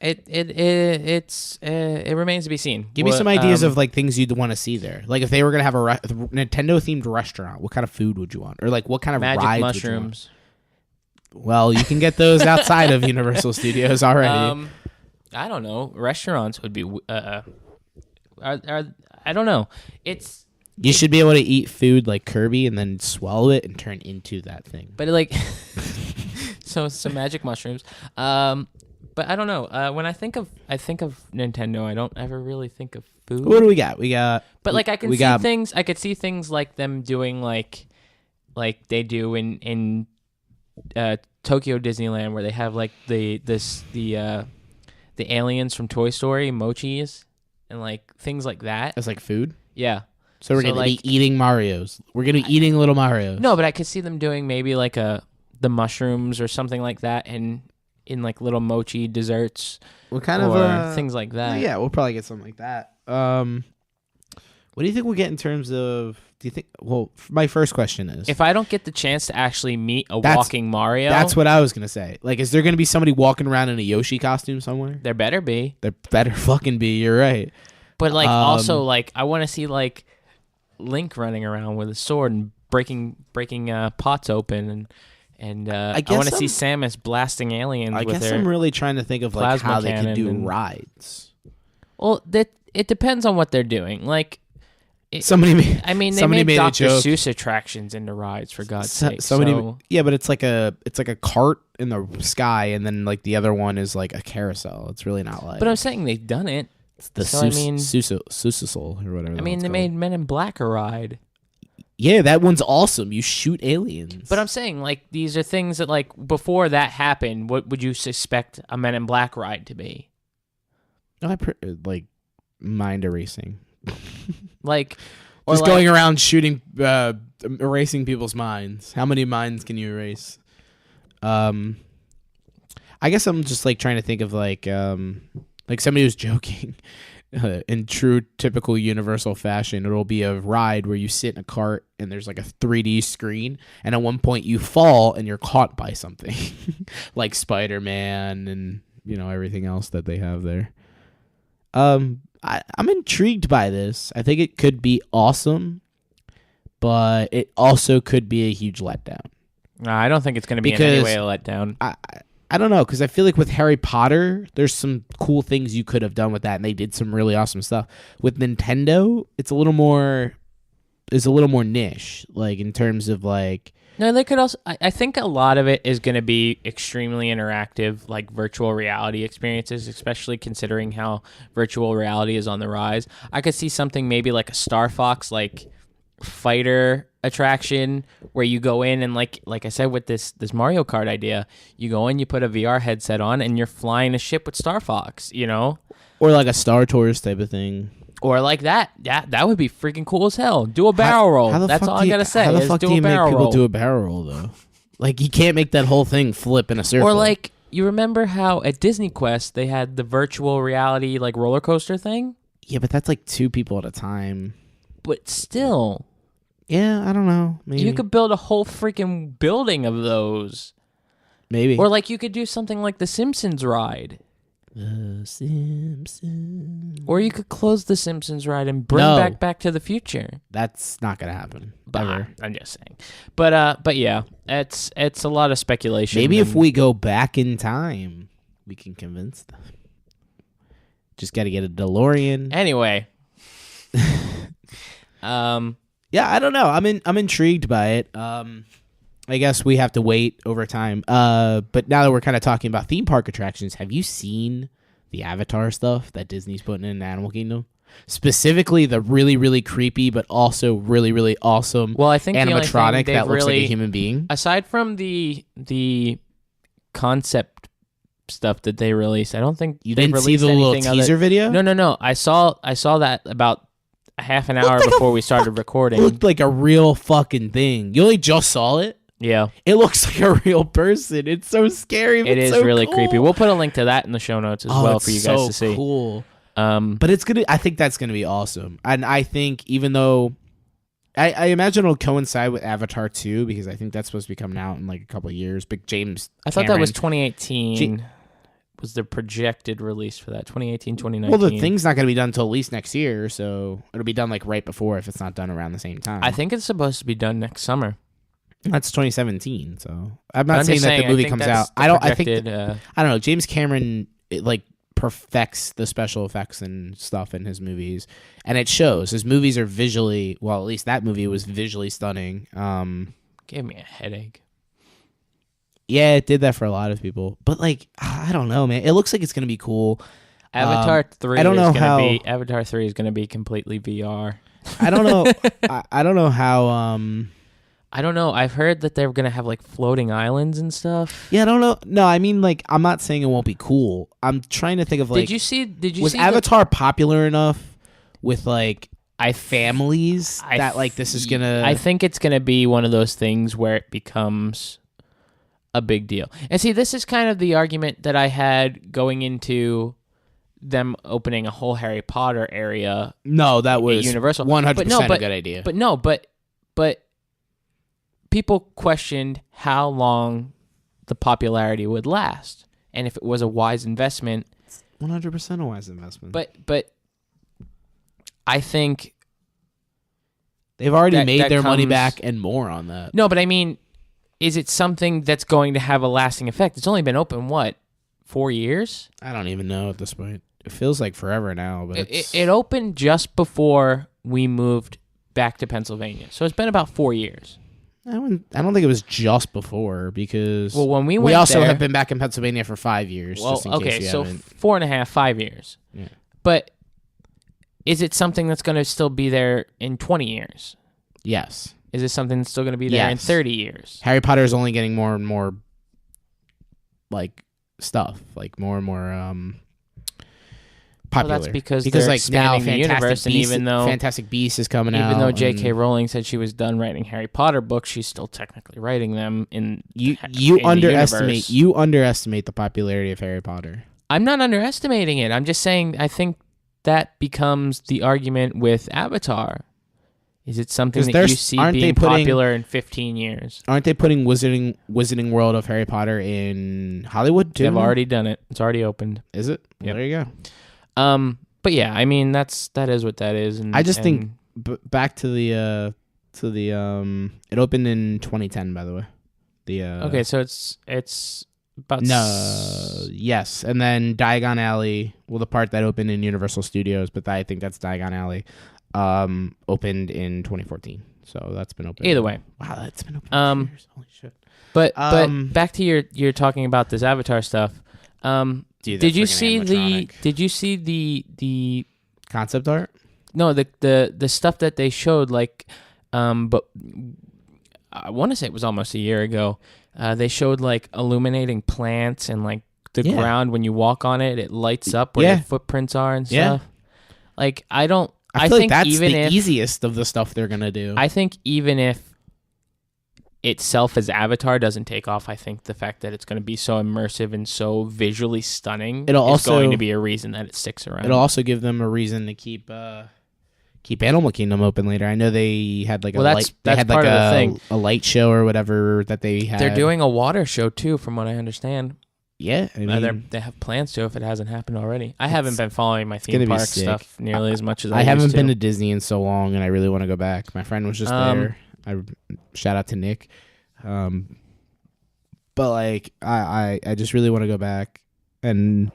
is. It remains to be seen. Give me some ideas of like things you'd want to see there. Like if they were gonna have a Nintendo themed restaurant, what kind of food would you want? Or like what kind of magic rides mushrooms? Would you want? Well, you can get those outside of Universal Studios already. I don't know. Restaurants would be. I don't know. You should be able to eat food like Kirby and then swallow it and turn into that thing. But like, so some magic mushrooms. But I don't know. When I think of Nintendo, I don't ever really think of food. What do we got? But like I can see things. I could see things like them doing like they do in Tokyo Disneyland, where they have like the aliens from Toy Story, mochis, and like things like that. As like food. Yeah. So we're going to be eating Marios. We're going to be eating little Marios. No, but I could see them doing maybe like the mushrooms or something like that in like little mochi desserts. What kind of things like that? Yeah, we'll probably get something like that. What do you think we'll get in terms of... Do you think... Well, my first question is... If I don't get the chance to actually meet a walking Mario... That's what I was going to say. Like, is there going to be somebody walking around in a Yoshi costume somewhere? There better be. There better fucking be. You're right. But like also like I want to see like Link running around with a sword and breaking pots open, and I want to see Samus blasting aliens. I guess I'm really trying to think of like how they can do rides. Well, it depends on what they're doing. Like Somebody made. I mean, they somebody made made a Dr. joke. Seuss attractions into rides for God's sake. Yeah, but it's like a cart in the sky, and then like the other one is like a carousel. It's really not like. But I'm saying they've done it. It's the Seussisol or whatever. I mean, they made Men in Black a ride. Yeah, that one's awesome. You shoot aliens. But I'm saying, like, these are things that, like, before that happened, what would you suspect a Men in Black ride to be? Like mind erasing. Like, or just going around shooting, erasing people's minds. How many minds can you erase? I guess I'm just like trying to think of like somebody was joking. In true typical Universal fashion, it'll be a ride where you sit in a cart and there's like a 3D screen, and at one point you fall and you're caught by something like Spider-Man and everything else that they have there. I'm intrigued by this. I think it could be awesome, but it also could be a huge letdown. I don't think it's going to be in any way a letdown. I don't know, because I feel like with Harry Potter, there's some cool things you could have done with that, and they did some really awesome stuff. With Nintendo, it's a little more niche, like in terms of like. No, they could also. I think a lot of it is going to be extremely interactive, like virtual reality experiences, especially considering how virtual reality is on the rise. I could see something maybe like a Star Fox, like fighter attraction where you go in and like I said with this Mario Kart idea, you go in, you put a VR headset on, and you're flying a ship with Star Fox, or like a Star Tours type of thing, or like that. Yeah, that would be freaking cool as hell. Do a barrel roll. That's all I gotta say. How the fuck do you make people do a barrel roll though? Like you can't make that whole thing flip in a circle. Or like you remember how at Disney Quest they had the virtual reality like roller coaster thing? Yeah, but that's like 2 people at a time. But still. Yeah, I don't know. Maybe. You could build a whole freaking building of those. Maybe. Or like you could do something like the Simpsons ride. The Simpsons. Or you could close the Simpsons ride and bring back to the future. That's not gonna happen. Ever. I'm just saying. But yeah, it's a lot of speculation. Maybe if we go back in time, we can convince them. Just got to get a DeLorean. Anyway. Yeah, I don't know. I'm intrigued by it. I guess we have to wait over time. But now that we're kind of talking about theme park attractions, have you seen the Avatar stuff that Disney's putting in Animal Kingdom? Specifically, the really, really creepy but also really, really awesome animatronic that looks like a human being. Aside from the concept stuff that they released, I don't think you didn't see the little teaser video. No. I saw that about half an hour before we started recording. It looked like a real fucking thing. You only just saw it? Yeah. It looks like a real person. It's so scary. It is so really cool. creepy. We'll put a link to that in the show notes as well for you guys to see. Cool. But I think that's gonna be awesome. And I think even though I imagine it'll coincide with Avatar 2 because I think that's supposed to be coming out in like a couple of years. Big James I thought that was 2018. Was the projected release for that 2018, 2019? Well, the thing's not going to be done until at least next year, so it'll be done like right before if it's not done around the same time. I think it's supposed to be done next summer. That's 2017, so I'm not saying that the movie comes out. I don't know. James Cameron perfects the special effects and stuff in his movies, and it shows. His movies are visually, well, at least that movie was visually stunning. Gave me a headache. Yeah, it did that for a lot of people. But, I don't know, man. It looks like it's going to be cool. Avatar 3 Avatar 3 is going to be completely VR. I don't know. I don't know how... I don't know. I've heard that they're going to have, floating islands and stuff. Yeah, I don't know. No, I mean, I'm not saying it won't be cool. I'm trying to think of, Did you see was Avatar popular enough with, families that, this is going to... I think it's going to be one of those things where it becomes... a big deal. And see, this is kind of the argument that I had going into them opening a whole Harry Potter area. No, that was Universal. 100% a good idea. But people questioned how long the popularity would last and if it was a wise investment. 100% a wise investment. But I think they've already made their money back and more on that. No, but I mean, is it something that's going to have a lasting effect? It's only been open, 4 years? I don't even know at this point. It feels like forever now. But it opened just before we moved back to Pennsylvania. So it's been about 4 years. I don't think it was just before because when we we also there, have been back in Pennsylvania for 5 years. Well, just in case you so haven't. 4.5, 5 years. Yeah. But is it something that's going to still be there in 20 years? Yes. Is it something that's still going to be there in 30 years? Harry Potter is only getting more and more like stuff, like more and more popular. Well, that's because they're like expanding the universe, and even though Fantastic Beasts is coming out, even though J.K. Rowling said she was done writing Harry Potter books, she's still technically writing them in you in underestimate the universe. underestimate the popularity of Harry Potter. I'm not underestimating it. I'm just saying I think that becomes the argument with Avatar. Is it something that you see being popular in 15 years? Aren't they putting Wizarding World of Harry Potter in Hollywood too? They've already done it. It's already opened. Is it? Yep. There you go. But yeah, I mean that is what that is. And I just think back to the it opened in 2010, by the way. Okay, so it's about yes, and then Diagon Alley, well, the part that opened in Universal Studios, but I think that's Diagon Alley, opened in 2014. So that's been open. Either way, wow, that's been open for years. Holy shit! But back to your talking about this Avatar stuff. Dude, did you see the concept art? No, the stuff that they showed, like, but I want to say it was almost a year ago. They showed like illuminating plants and like the ground when you walk on it, it lights up where your footprints are and stuff. Like I think like that's even the easiest of the stuff they're gonna do. I think even if itself as Avatar doesn't take off, I think the fact that it's going to be so immersive and so visually stunning is going to be a reason that it sticks around. It'll also give them a reason to keep Animal Kingdom open later. I know they had like a light show or whatever that they had. They're doing a water show too, from what I understand. Yeah, I mean, they have plans to if it hasn't happened already. I haven't been following my theme park stuff nearly as much as I haven't been to Disney in so long, and I really want to go back. My friend was just there. Shout out to Nick. But like I just really want to go back, and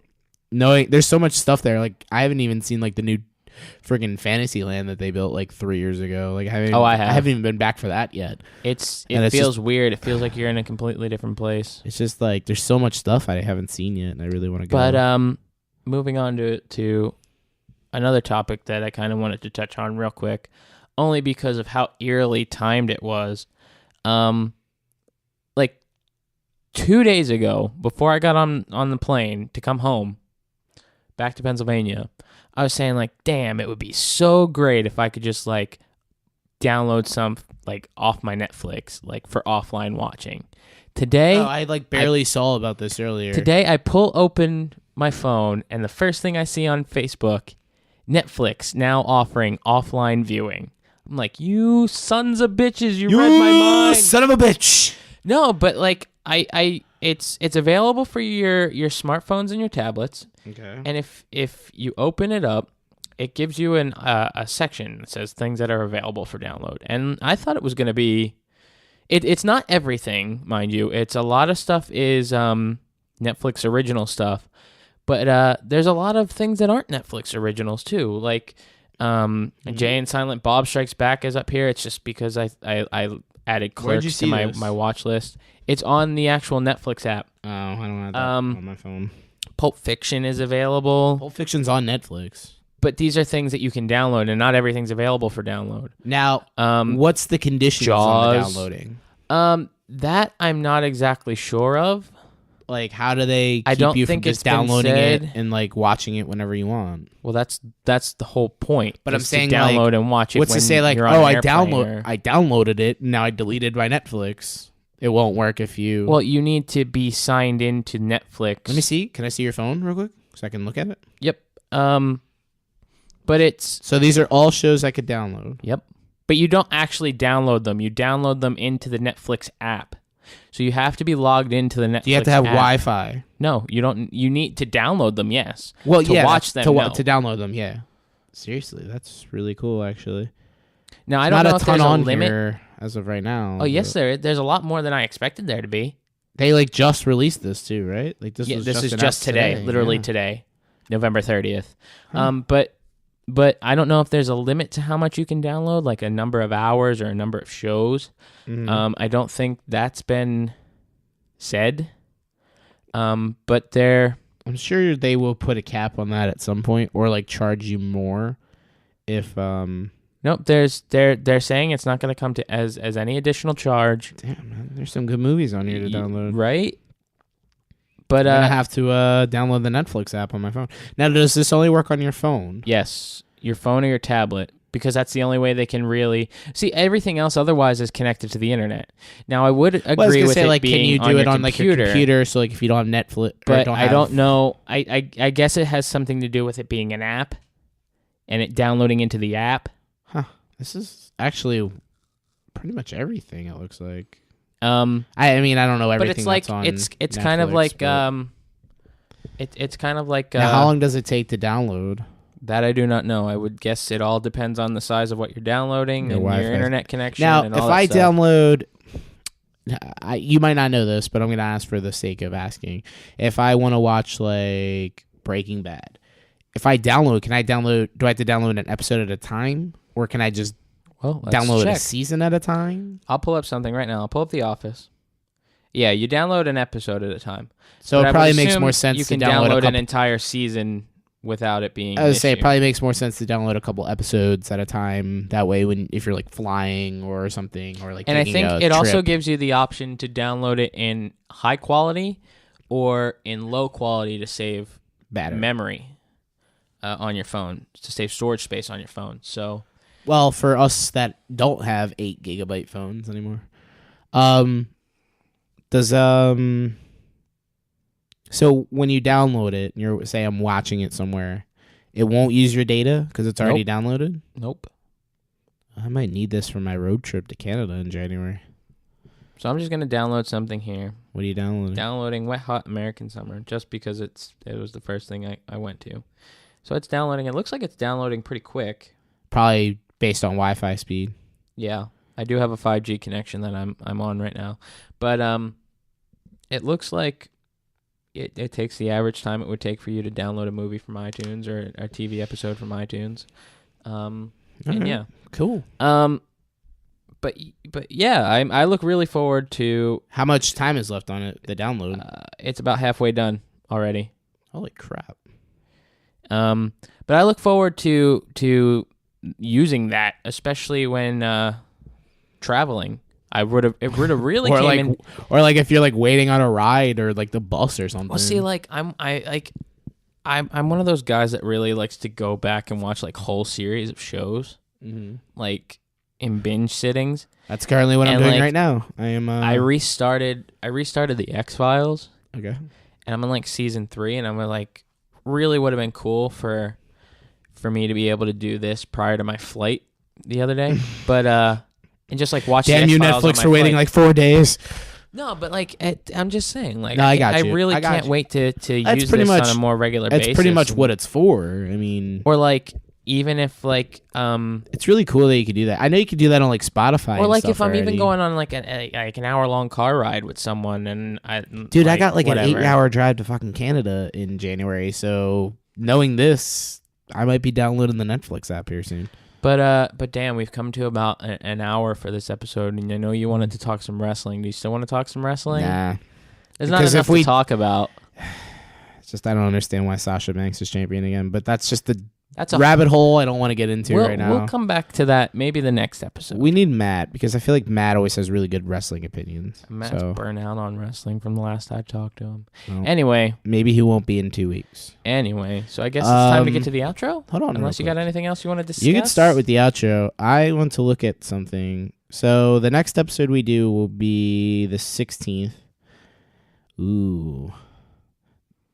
knowing there's so much stuff there. Like I haven't even seen like the new friggin' Fantasyland that they built like 3 years ago. Like I haven't even been back for that yet. It feels weird. It feels like you're in a completely different place. It's just like there's so much stuff I haven't seen yet, and I really want to go. But moving on to another topic that I kind of wanted to touch on real quick, only because of how eerily timed it was. Like 2 days ago, before I got on the plane to come home back to Pennsylvania, I was saying like, damn, it would be so great if I could just like download some like off my Netflix, like for offline watching. Today, I like barely saw about this earlier. Today, I pull open my phone, and the first thing I see on Facebook, Netflix now offering offline viewing. I'm like, you sons of bitches, you read my mind. Son of a bitch. No, but like it's available for your smartphones and your tablets. Okay. And if you open it up, it gives you a section that says things that are available for download. And I thought it was going to be it's not everything, mind you. It's a lot of stuff is Netflix original stuff, but there's a lot of things that aren't Netflix originals too. Like Jay and Silent Bob Strikes Back is up here. It's just because I added Clerks to my watch list. It's on the actual Netflix app. Oh, I don't have that on my phone. Pulp Fiction is available. Pulp Fiction's on Netflix. But these are things that you can download, and not everything's available for download. Now, what's the conditions on the downloading? That I'm not exactly sure of. Like, how do they keep you from just downloading it and like watching it whenever you want? Well, that's the whole point. But I'm saying download like, and watch it. What's when to say like, you're on I downloaded it, and now I deleted my Netflix. It won't work if you. Well, you need to be signed into Netflix. Let me see. Can I see your phone real quick so I can look at it? Yep. But it's so these are all shows I could download. Yep. But you don't actually download them. You download them into the Netflix app. So you have to be logged into the Netflix app. Do you have to have Wi-Fi? No, you don't. You need to download them, yes. Well, to watch them, to download them, yeah. Seriously, that's really cool, actually. Now, I don't know if there's a limit here as of right now. Oh, yes, there's a lot more than I expected there to be. They like just released this too, right? Like this is just today, literally today, November 30th. Huh. But But I don't know if there's a limit to how much you can download, like a number of hours or a number of shows. Mm-hmm. I don't think that's been said. But I'm sure they will put a cap on that at some point, or like charge you more if Nope, they're saying it's not going to come to as any additional charge. Damn, man, there's some good movies on here to download. Right? But I have to download the Netflix app on my phone. Now, does this only work on your phone? Yes, your phone or your tablet, because that's the only way they can really see. Everything else otherwise is connected to the internet. Now, I would agree with it being can you do it on like your computer? So like if you don't have Netflix, but I don't know. I guess it has something to do with it being an app, and it downloading into the app. Huh. This is actually pretty much everything. It looks like. I mean, I don't know everything. But it's like that's on it's Netflix, kind of like but... it's kind of like now, how long does it take to download? That I do not know. I would guess it all depends on the size of what you're downloading and your internet connection. Now, and if all that I stuff. download, you might not know this, but I'm going to ask for the sake of asking. If I want to watch like Breaking Bad, if I download, can I download? Do I have to download an episode at a time, or can I just download a season at a time? I'll pull up something right now. I'll pull up The Office. Yeah, you download an episode at a time. So it probably makes more sense you to can download an entire season without it being. I would say it probably makes more sense to download a couple episodes at a time. That way, if you're like flying or something, or like, and I think it also gives you the option to download it in high quality or in low quality to save memory on your phone, to save storage space on your phone. So. Well, for us that don't have 8 gigabyte phones anymore, so when you download it, and say I'm watching it somewhere, it won't use your data because it's already downloaded? Nope. I might need this for my road trip to Canada in January. So I'm just gonna download something here. What are you downloading? Downloading Wet Hot American Summer, just because it was the first thing I went to. So it's downloading. It looks like it's downloading pretty quick. Probably based on Wi-Fi speed. Yeah, I do have a 5G connection that I'm on right now, but it looks like it takes the average time it would take for you to download a movie from iTunes or a TV episode from iTunes. And yeah, cool. But yeah, I look really forward to. How much time is left on it? The download? It's about halfway done already. Holy crap! But I look forward to using that, especially when traveling. It would have really or came in, or like if you're like waiting on a ride or like the bus or something. Well, see, like I'm one of those guys that really likes to go back and watch like whole series of shows, like in binge sittings. That's currently what I'm doing right now. I restarted the X-Files. Okay. And I'm in like season 3, and I'm like, really would have been cool for me to be able to do this prior to my flight the other day, but and just like watch. Damn you, Netflix, for waiting like 4 days. No, but like I'm just saying, like, no, I really can't wait to use this on a more regular basis. That's pretty much what it's for. I mean, or like even if like it's really cool that you could do that. I know you could do that on like Spotify. Or like if I'm already. even going on like an hour-long car ride with someone, and I got like an 8-hour drive to fucking Canada in January. So knowing this, I might be downloading the Netflix app here soon. But damn, we've come to about an hour for this episode, and I know you wanted to talk some wrestling. Do you still want to talk some wrestling? Nah. There's not enough to talk about. It's just I don't understand why Sasha Banks is champion again, but that's just that's a rabbit hole I don't want to get into right now. We'll come back to that maybe the next episode. We need Matt, because I feel like Matt always has really good wrestling opinions. Matt's burnt out on wrestling from the last I talked to him. Well, anyway. Maybe he won't be in 2 weeks. Anyway, so I guess it's time to get to the outro? Hold on. Unless you got anything else you want to discuss? You can start with the outro. I want to look at something. So the next episode we do will be the 16th. Ooh.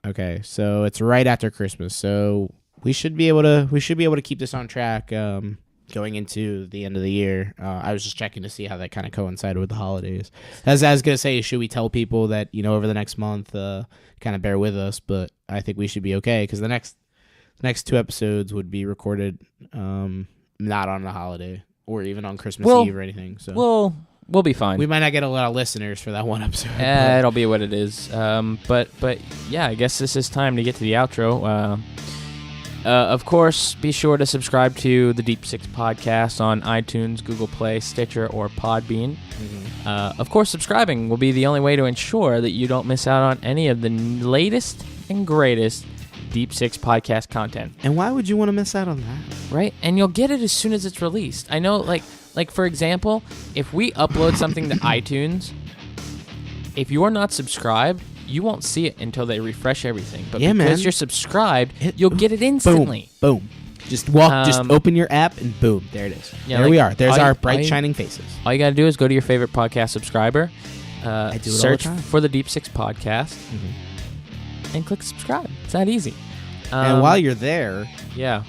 Okay, so it's right after Christmas. So we should be able to keep this on track going into the end of the year. I was just checking to see how that kind of coincided with the holidays. As I was gonna say, should we tell people that over the next month, kind of bear with us? But I think we should be okay, because the next 2 episodes would be recorded not on the holiday or even on Christmas Eve or anything. So we'll be fine. We might not get a lot of listeners for that one episode. It'll be what it is. But yeah, I guess this is time to get to the outro. Of course, be sure to subscribe to the Deep Six Podcast on iTunes, Google Play, Stitcher, or Podbean. Of course, subscribing will be the only way to ensure that you don't miss out on any of the latest and greatest Deep Six Podcast content. And why would you want to miss out on that? Right? And you'll get it as soon as it's released. I know, like for example, if we upload something to iTunes, if you're not subscribed, you won't see it until they refresh everything. But because you're subscribed, you'll get it instantly. Boom. Just open your app and boom, there it is. Yeah, there we are. There's our bright shining faces. All you got to do is go to your favorite podcast subscriber, I do it search all the time. for the Deep Six Podcast, and click subscribe. It's that easy. And while you're there, yeah,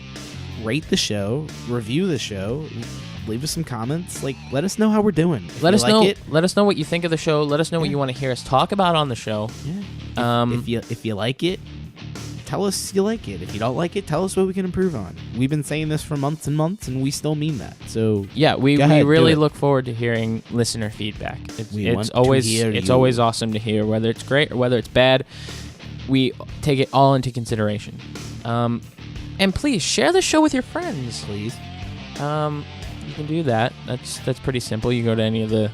rate the show, review the show, leave us some comments. Like, let us know how we're doing. Let us know. Let us know what you think of the show. Let us know what you want to hear us talk about on the show. Yeah. If you like it, tell us you like it. If you don't like it, tell us what we can improve on. We've been saying this for months and months, and we still mean that. So yeah, we really look forward to hearing listener feedback. It's always awesome to hear, whether it's great or whether it's bad. We take it all into consideration. And please share the show with your friends. Please. You can do that. That's pretty simple. You go to any of the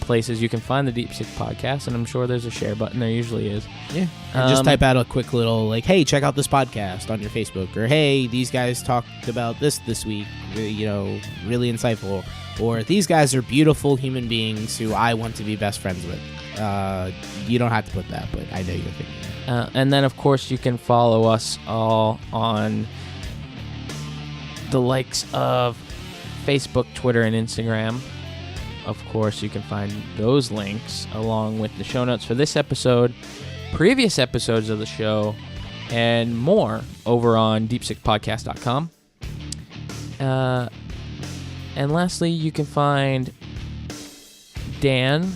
places you can find the Deep Six Podcast, and I'm sure there's a share button. There usually is. Yeah. And just type out a quick little, like, hey, check out this podcast on your Facebook, or hey, these guys talked about this week, really insightful, or these guys are beautiful human beings who I want to be best friends with. You don't have to put that, but I know you're thinking. And then, of course, you can follow us all on the likes of Facebook, Twitter, and Instagram. Of course, you can find those links along with the show notes for this episode, previous episodes of the show, and more over on deepsixpodcast.com. And lastly, you can find Dan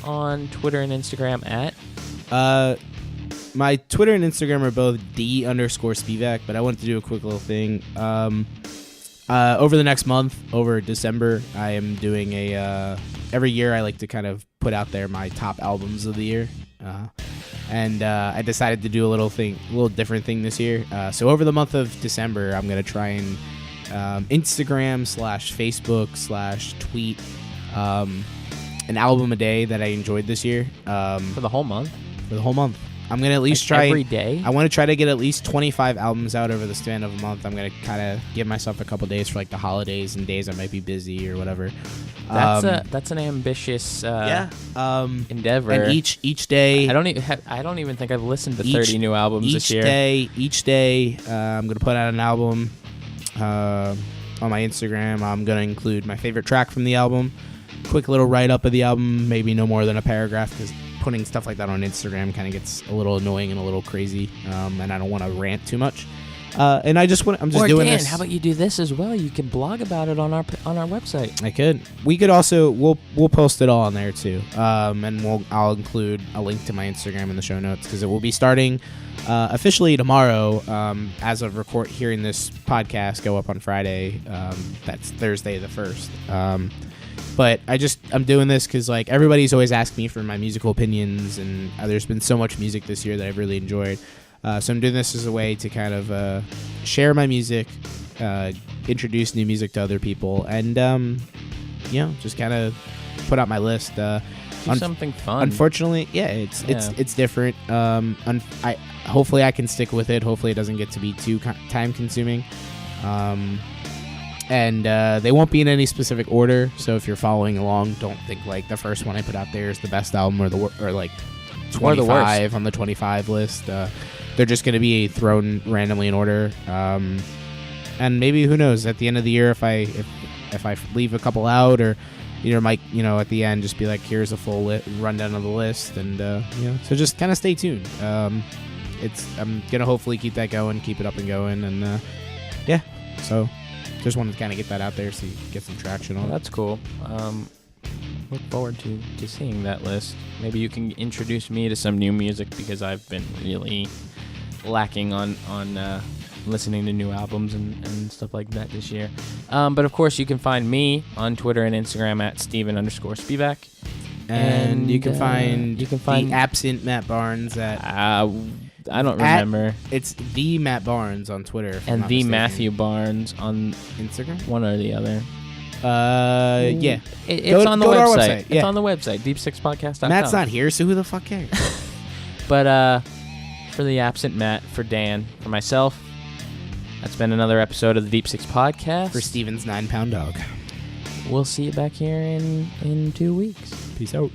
on Twitter and Instagram at... My Twitter and Instagram are both D_Spivak, but I wanted to do a quick little thing. Over the next month, over December, I am doing every year I like to kind of put out there my top albums of the year. And I decided to do a little different thing this year. So over the month of December, I'm going to try and Instagram/Facebook/tweet an album a day that I enjoyed this year. For the whole month? For the whole month. I'm going to at least try... Every day? I want to try to get at least 25 albums out over the span of a month. I'm going to kind of give myself a couple days for, like, the holidays and days I might be busy or whatever. That's an ambitious endeavor. And each day... I don't even think I've listened to 30 new albums this year. Each day, I'm going to put out an album on my Instagram. I'm going to include my favorite track from the album, quick little write-up of the album, maybe no more than a paragraph, because putting stuff like that on Instagram kind of gets a little annoying and a little crazy, and I don't want to rant too much. And I'm just doing this. How about you do this as well? You can blog about it on our website. I could. We could also we'll post it all on there too, and I'll include a link to my Instagram in the show notes because it will be starting officially tomorrow. As of hearing this podcast go up on Friday, that's Thursday the 1st. But I'm doing this because, like, everybody's always asked me for my musical opinions, and there's been so much music this year that I've really enjoyed. So I'm doing this as a way to kind of share my music, introduce new music to other people, and, just kind of put out my list. Do something fun. Unfortunately, it's different. Hopefully I can stick with it. Hopefully it doesn't get to be too time-consuming. And they won't be in any specific order, so if you're following along, don't think like the first one I put out there is the best album or like 25 on the 25 list. They're just going to be thrown randomly in order. And maybe, who knows, at the end of the year, if I leave a couple out, or might at the end just be like, here's a full rundown of the list, and so just kind of stay tuned. I'm gonna hopefully keep that going, keep it up and going, and so. Just wanted to kind of get that out there so you get some traction on it. That's cool. Look forward to seeing that list. Maybe you can introduce me to some new music, because I've been really lacking on listening to new albums and stuff like that this year. But of course, you can find me on Twitter and Instagram at Steven_Spivak. And you can find the absent Matt Barnes at I don't remember. It's the Matt Barnes on Twitter. If I'm And not the mistaken. Matthew Barnes on Instagram. one or the other. Yeah. It's on the go to our website. website, It's yeah. on the website, deep6podcast.com. Matt's not here, so who the fuck cares? But for the absent Matt, for Dan, for myself, that's been another episode of the Deep 6 Podcast. For Steven's 9-pound dog. We'll see you back here in 2 weeks. Peace out.